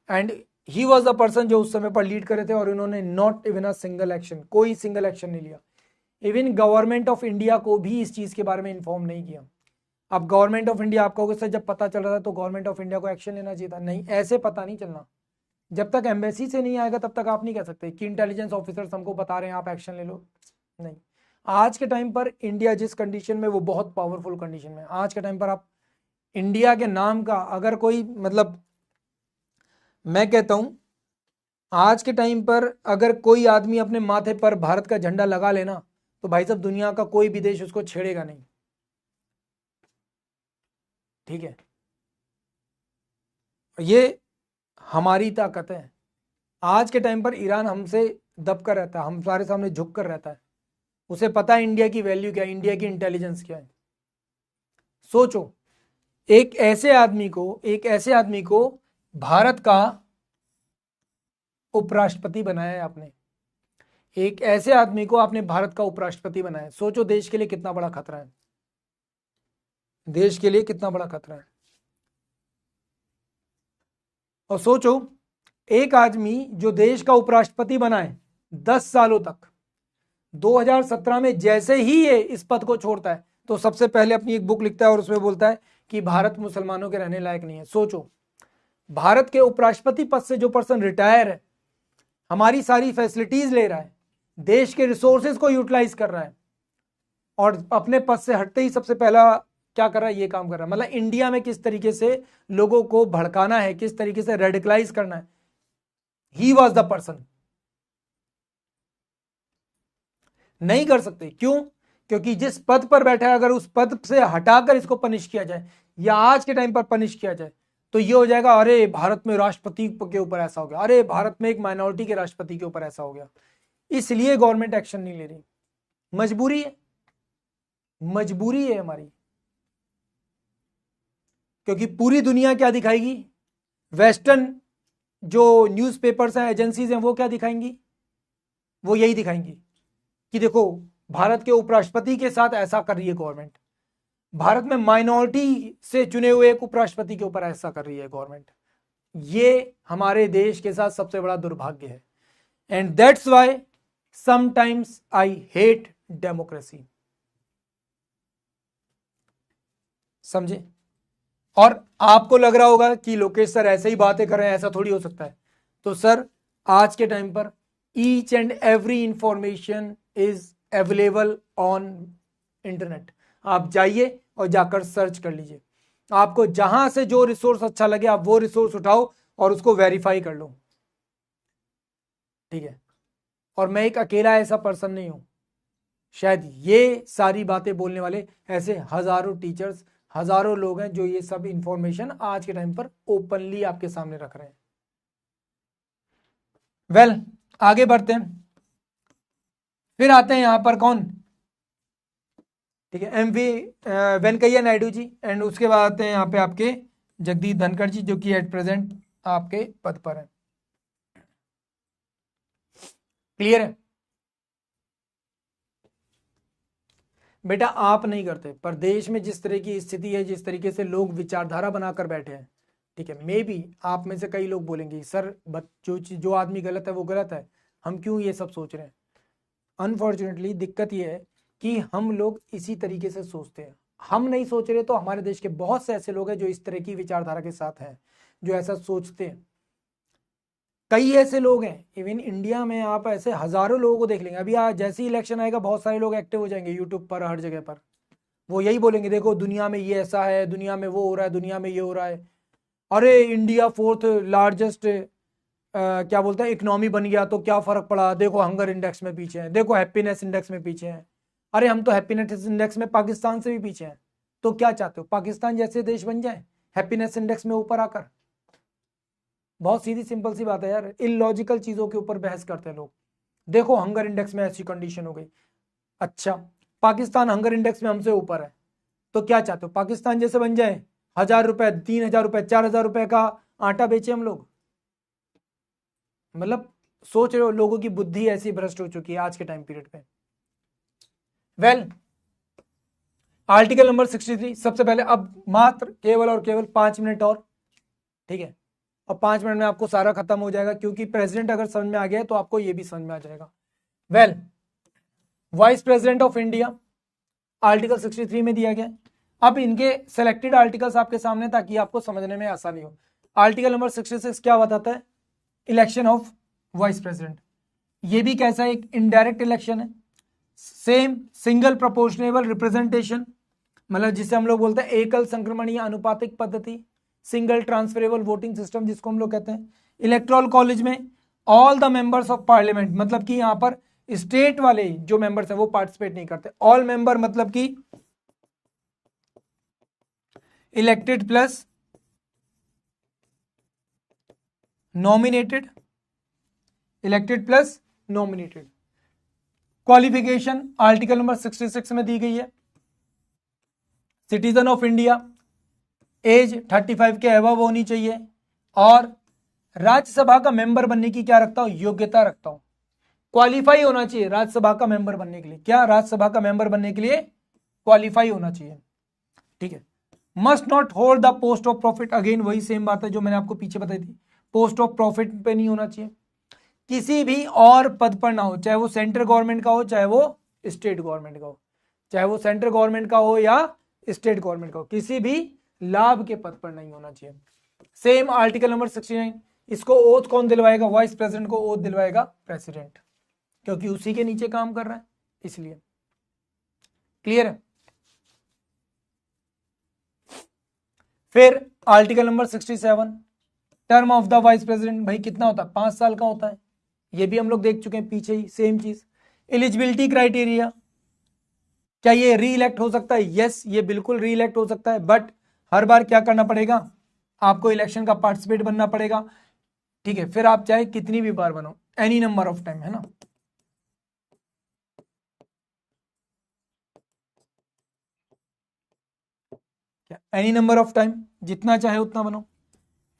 And he was the person जो उस समय पर लीड कर रहे थे और इन्होंने not even a single action, कोई सिंगल एक्शन नहीं लिया। इवन गवर्नमेंट ऑफ इंडिया को भी इस चीज के बारे में इन्फॉर्म नहीं किया। अब गवर्नमेंट ऑफ इंडिया, आप कहोगे सर जब पता चल रहा था तो गवर्नमेंट ऑफ इंडिया को एक्शन लेना चाहिए था। नहीं, ऐसे पता नहीं चलना। जब तक एम्बेसी से नहीं आएगा तब तक आप नहीं कह सकते कि इंटेलिजेंस ऑफिसर्स हमको बता रहे हैं आप एक्शन ले लो। नहीं, आज के टाइम पर इंडिया जिस कंडीशन में, वो बहुत पावरफुल कंडीशन में। आज के टाइम पर आप इंडिया के नाम का अगर कोई, मतलब मैं कहता हूं आज के टाइम पर अगर कोई आदमी अपने माथे पर भारत का झंडा लगा लेना तो भाई साहब दुनिया का कोई भी देश उसको छेड़ेगा नहीं। ठीक है, ये हमारी ताकत है। आज के टाइम पर ईरान हमसे दब कर रहता है, हम सारे सामने झुक कर रहता है। उसे पता है इंडिया की वैल्यू क्या है, इंडिया की इंटेलिजेंस क्या है। सोचो, एक ऐसे आदमी को भारत का उपराष्ट्रपति बनाया है आपने। एक ऐसे आदमी को आपने भारत का उपराष्ट्रपति बनाया है। सोचो देश के लिए कितना बड़ा खतरा है, देश के लिए कितना बड़ा खतरा है। और सोचो एक आदमी जो देश का उपराष्ट्रपति बना है 10 सालों तक, 2017 में जैसे ही ये इस पद को छोड़ता है तो सबसे पहले अपनी एक बुक लिखता है और उसमें बोलता है कि भारत मुसलमानों के रहने लायक नहीं है। सोचो, भारत के उपराष्ट्रपति पद से जो पर्सन रिटायर है, हमारी सारी फैसिलिटीज ले रहा है, देश के रिसोर्सेज को यूटिलाइज कर रहा है और अपने पद से हटते ही सबसे पहला क्या कर रहा है, ये काम कर रहा है। मतलब इंडिया में किस तरीके से लोगों को भड़काना है, किस तरीके से रेडिकलाइज करना है, ही वॉज द पर्सन। नहीं कर सकते, क्यों? क्योंकि जिस पद पर बैठा है, अगर उस पद से हटाकर इसको पनिश किया जाए या आज के टाइम पर पनिश किया जाए तो ये हो जाएगा, अरे भारत में राष्ट्रपति के ऊपर ऐसा हो गया, अरे भारत में एक माइनॉरिटी के राष्ट्रपति के ऊपर ऐसा हो गया। इसलिए गवर्नमेंट एक्शन नहीं ले रही, मजबूरी है, मजबूरी है हमारी। क्योंकि पूरी दुनिया क्या दिखाएगी, वेस्टर्न जो न्यूज़पेपर्स हैं, एजेंसीज हैं, वो क्या दिखाएंगी, वो यही दिखाएंगी कि देखो भारत के उपराष्ट्रपति के साथ ऐसा कर रही है गवर्नमेंट, भारत में माइनॉरिटी से चुने हुए एक उपराष्ट्रपति के ऊपर ऐसा कर रही है गवर्नमेंट। ये हमारे देश के साथ सबसे बड़ा दुर्भाग्य है। And that's why sometimes I hate democracy. समझे? और आपको लग रहा होगा कि लोकेश सर ऐसे ही बातें कर रहे हैं, ऐसा थोड़ी हो सकता है। तो सर आज के टाइम पर each and every information is available on internet. आप जाइए और जाकर सर्च कर लीजिए, आपको जहां से जो रिसोर्स अच्छा लगे आप वो रिसोर्स उठाओ और उसको वेरीफाई कर लो, ठीक है। और मैं एक अकेला ऐसा पर्सन नहीं हूं, शायद ये सारी बातें बोलने वाले ऐसे हजारों टीचर्स, हजारों लोग हैं जो ये सब इंफॉर्मेशन आज के टाइम पर ओपनली आपके सामने रख रहे हैं। वेल, आगे बढ़ते हैं। फिर आते हैं यहां पर कौन, ठीक है, एमवी वेंकैया नायडू जी। एंड उसके बाद आते हैं यहाँ पे आपके जगदीप धनखड़ जी, जो कि एट प्रेजेंट आपके पद पर है। क्लियर है बेटा? आप नहीं करते, पर देश में जिस तरह की स्थिति है, जिस तरीके से लोग विचारधारा बनाकर बैठे हैं, ठीक है, मे बी आप में से कई लोग बोलेंगे सर जो आदमी गलत है वो गलत है, हम क्यों ये सब सोच रहे हैं। अनफॉर्चुनेटली दिक्कत ये है कि हम लोग इसी तरीके से सोचते हैं। हम नहीं सोच रहे तो हमारे देश के बहुत से ऐसे लोग हैं जो इस तरह की विचारधारा के साथ हैं, जो ऐसा सोचते हैं। कई ऐसे लोग हैं, इवन इंडिया में आप ऐसे हजारों लोगों को देख लेंगे। अभी आज जैसे ही इलेक्शन आएगा बहुत सारे लोग एक्टिव हो जाएंगे यूट्यूब पर, हर जगह पर वो यही बोलेंगे, देखो दुनिया में ये ऐसा है, दुनिया में वो हो रहा है, दुनिया में ये हो रहा है। अरे इंडिया 4th लार्जेस्ट क्या बोलते हैं इकोनॉमी बन गया तो क्या फर्क पड़ा, देखो हंगर इंडेक्स में पीछे हैं, देखो हैप्पीनेस इंडेक्स में पीछे हैं। अरे हम तो हैप्पीनेस इंडेक्स में पाकिस्तान से भी पीछे हैं, तो क्या चाहते हो पाकिस्तान जैसे देश बन जाए हैप्पीनेस इंडेक्स में ऊपर आकर? बहुत सीधी सिंपल सी बात है यार, इलॉजिकल चीजों के ऊपर बहस करते हैं लोग। देखो हंगर इंडेक्स में ऐसी कंडीशन हो गई, अच्छा पाकिस्तान हंगर इंडेक्स में हमसे ऊपर है, तो क्या चाहते हो पाकिस्तान जैसे बन जाए, 1000 रुपए, 3000 रुपए, 4000 रुपए का आटा बेचे हम लोग? मतलब सोच रहे हो, लोगों की बुद्धि ऐसी भ्रष्ट हो चुकी है आज के टाइम पीरियड पे। वेल, आर्टिकल नंबर 63 सबसे पहले, अब मात्र केवल और केवल 5 मिनट और, ठीक है, और 5 मिनट में आपको सारा खत्म हो जाएगा, क्योंकि प्रेसिडेंट अगर समझ में आ गया तो आपको ये भी समझ में आ जाएगा। Well, vice president of India article 63 में दिया गया। अब इनके सेलेक्टेड आर्टिकल्स आपके सामने ताकि आपको समझने में आसानी हो। आर्टिकल नंबर 66 क्या बताता है? Election of vice president. ये भी कैसा है? एक इनडायरेक्ट इलेक्शन है। सेम सिंगल प्रोपोर्शनेबल रिप्रेजेंटेशन, मतलब जिसे हम लोग बोलते हैं एकल संक्रमणीय अनुपातिक पद्धति, सिंगल ट्रांसफरेबल वोटिंग सिस्टम जिसको हम लोग कहते हैं। इलेक्टोरल कॉलेज में all the members of parliament, मतलब कि यहां पर स्टेट वाले जो मेंबर्स हैं वो पार्टिसिपेट नहीं करते। ऑल मेंबर मतलब कि elected plus nominated, elected plus nominated. Qualification article number 66 में दी गई है। सिटीजन ऑफ इंडिया, एज 35 के अबव होनी चाहिए, और राज्यसभा का मेंबर बनने की क्या रखता हूं? योग्यता रखता हूं। क्वालिफाई होना चाहिए राज्यसभा का मेंबर बनने के लिए। क्या? राज्यसभा का मेंबर बनने के लिए क्वालिफाई होना चाहिए, ठीक है। Must not hold the post of profit, again वही सेम बात है जो मैंने आपको पीछे बताई थी, पोस्ट ऑफ प्रॉफिट पे नहीं होना चाहिए। किसी भी और पद पर ना हो, चाहे वो सेंट्रल गवर्नमेंट का हो, चाहे वो स्टेट गवर्नमेंट का हो, चाहे वो सेंट्रल गवर्नमेंट का हो या स्टेट गवर्नमेंट का हो, किसी भी लाभ के पद पर नहीं होना चाहिए। सेम आर्टिकल नंबर 69, इसको ओथ कौन दिलवाएगा? वाइस प्रेसिडेंट को ओथ दिलवाएगा प्रेसिडेंट। क्योंकि उसी के नीचे काम कर रहा है, इसलिए। क्लियर है? फिर article number 67, term of the vice president भाई कितना होता है? 5 साल का होता है। ये भी हम लोग देख चुके हैं पीछे ही, सेम चीज। एलिजिबिलिटी क्राइटेरिया, क्या ये री इलेक्ट हो सकता है? यस, ये बिल्कुल री इलेक्ट हो सकता है, बट हर बार क्या करना पड़ेगा? आपको इलेक्शन का पार्टिसिपेट बनना पड़ेगा। ठीक है, फिर आप चाहे कितनी भी बार बनो, एनी नंबर ऑफ टाइम, है ना। क्या? एनी नंबर ऑफ टाइम, जितना चाहे उतना बनो।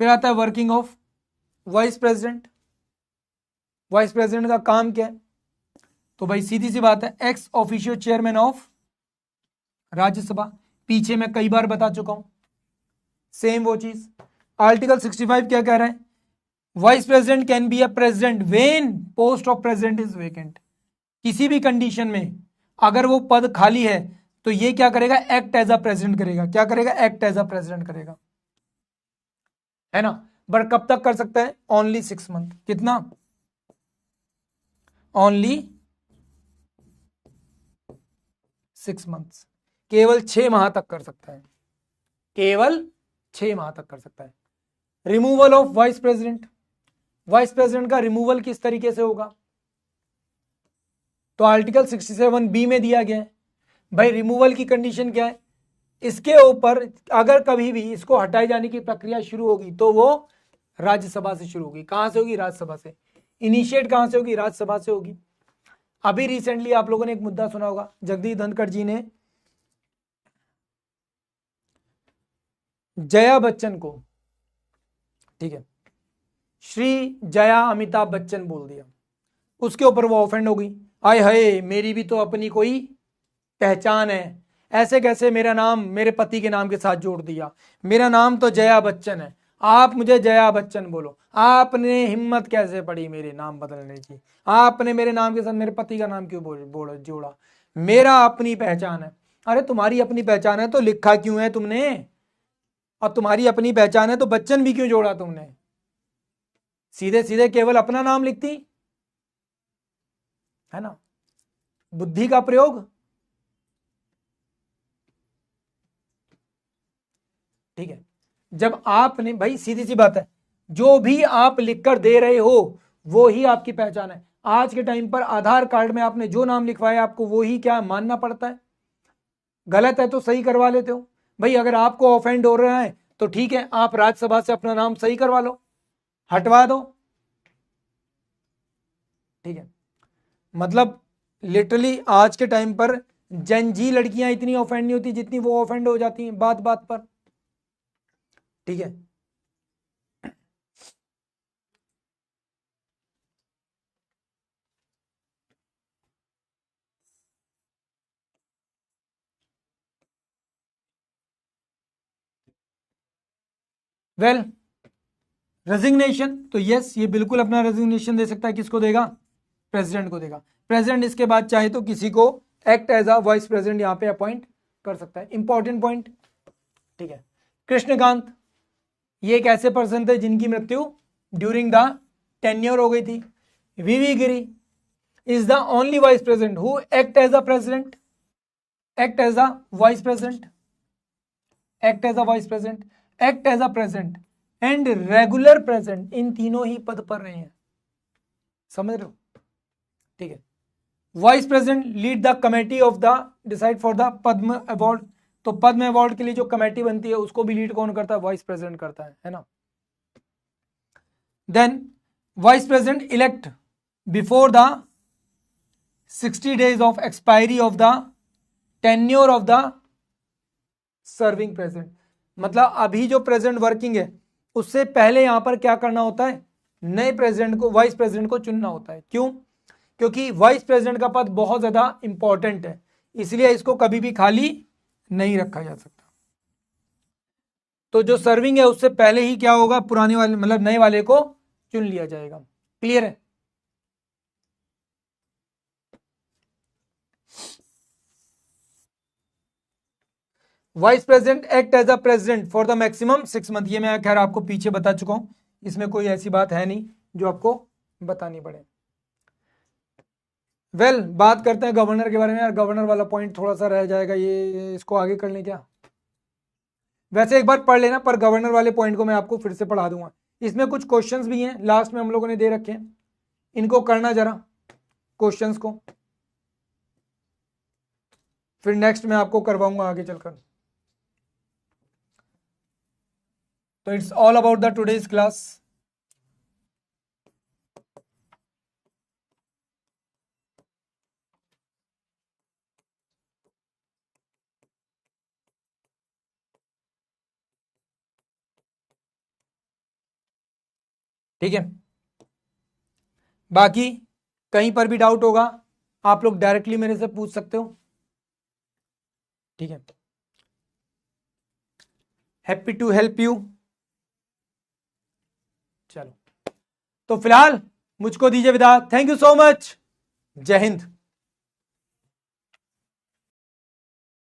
फिर आता है working of vice president. Vice president का काम क्या है? तो भाई सीधी सी बात है, ex officio chairman of Rajya Sabha. पीछे मैं कई बार बता चुका हूं, सेम वो चीज। आर्टिकल 65 क्या कह रहा है? Vice president can be a president when post of president is vacant. किसी भी कंडीशन में अगर वो पद खाली है तो ये क्या करेगा? एक्ट एज अ प्रेसिडेंट करेगा। क्या करेगा? एक्ट एज अ प्रेसिडेंट करेगा, है ना। बट कब तक कर सकता है? Only 6 month. कितना? ओनली 6 मंथ्स, केवल 6 माह तक कर सकता है, केवल 6 माह तक कर सकता है। Removal of vice president, vice president का रिमूवल किस तरीके से होगा? तो आर्टिकल 67 बी में दिया गया है। भाई रिमूवल की कंडीशन क्या है? इसके ऊपर अगर कभी भी इसको हटाए जाने की प्रक्रिया शुरू होगी तो वो राज्यसभा से शुरू होगी। कहां से होगी? राज्यसभा से। इनिशिएट कहां से होगी? राज्यसभा से होगी। अभी रिसेंटली आप लोगों ने एक मुद्दा सुना होगा, जगदीप धनखड़ जी ने जया बच्चन को, ठीक है, श्री जया अमिताभ बच्चन बोल दिया। उसके ऊपर वो ऑफेंड हो गई। आय हाय, मेरी भी तो अपनी कोई पहचान है, ऐसे कैसे मेरा नाम मेरे पति के नाम के साथ जोड़ दिया? मेरा नाम तो जया बच्चन है, आप मुझे जया बच्चन बोलो। आपने हिम्मत कैसे पड़ी मेरे नाम बदलने की? आपने मेरे नाम के साथ मेरे पति का नाम क्यों जोड़ा? मेरा अपनी पहचान है। अरे तुम्हारी अपनी पहचान है तो लिखा क्यों है तुमने? और तुम्हारी अपनी पहचान है तो बच्चन भी क्यों जोड़ा तुमने? सीधे सीधे केवल अपना नाम लिखती, है ना। बुद्धि का प्रयोग, ठीक है। जब आपने, भाई सीधी सी बात है, जो भी आप लिखकर दे रहे हो वो ही आपकी पहचान है। आज के टाइम पर आधार कार्ड में आपने जो नाम लिखवाया आपको वो ही क्या मानना पड़ता है? गलत है तो सही करवा लेते हो। भाई अगर आपको ऑफेंड हो रहा है तो ठीक है, आप राज्यसभा से अपना नाम सही करवा लो, हटवा दो, ठीक है। मतलब लिटरली आज के टाइम पर जनजी लड़कियां इतनी ऑफेंड नहीं होती जितनी वो ऑफेंड हो जाती हैं बात बात पर, ठीक है। वेल, रेजिग्नेशन तो यस, ये बिल्कुल अपना रेजिग्नेशन दे सकता है। किसको देगा? प्रेसिडेंट को देगा। प्रेसिडेंट इसके बाद चाहे तो किसी को act as a vice president यहां पे अपॉइंट कर सकता है। इंपॉर्टेंट पॉइंट, ठीक है। कृष्णकांत, ये एक ऐसे पर्सन थे जिनकी मृत्यु ड्यूरिंग द टेन्योर हो गई थी। V V Giri is the only vice president who act as a president, act as a vice president, act as a vice president, act as a president and regular president, इन तीनों ही पद पर रहे हैं। समझ रहे हो? ठीक है। Vice president lead the committee of the decide for the Padma award. तो पद्म अवार्ड के लिए जो कमेटी बनती है उसको भी लीड कौन करता है? वाइस प्रेसिडेंट करता है ना। Then vice president elect before the 60 days of expiry of the tenure of the serving president. मतलब अभी जो प्रेसिडेंट वर्किंग है उससे पहले यहां पर क्या करना होता है? नए प्रेसिडेंट को, वाइस प्रेसिडेंट को चुनना होता है। क्यों? क्योंकि वाइस प्रेसिडेंट का पद बहुत ज्यादा इंपॉर्टेंट है, इसलिए इसको कभी भी खाली नहीं रखा जा सकता। तो जो सर्विंग है उससे पहले ही क्या होगा? पुराने वाले मतलब नए वाले को चुन लिया जाएगा। क्लियर है? Vice president act as a president for the maximum 6 month. ये मैं खैर आपको पीछे बता चुका हूं, इसमें कोई ऐसी बात है नहीं जो आपको बतानी पड़े। वेल बात करते हैं गवर्नर के बारे में। यार गवर्नर वाला पॉइंट थोड़ा सा रह जाएगा, ये इसको आगे कर लें क्या? वैसे एक बार पढ़ लेना, पर गवर्नर वाले पॉइंट को मैं आपको फिर से पढ़ा दूंगा। इसमें कुछ क्वेश्चंस भी हैं लास्ट में हम लोगों ने दे रखे हैं, इनको करना जरा क्वेश्चंस को, फिर नेक्स्ट मैं आपको करवाऊंगा आगे चलकर। तो it's all about the today's class. ठीक है, बाकी कहीं पर भी डाउट होगा आप लोग डायरेक्टली मेरे से पूछ सकते हो। ठीक है, हैप्पी टू हेल्प यू। चलो तो फिलहाल मुझको दीजिए विदा। Thank you so much. जय हिंद।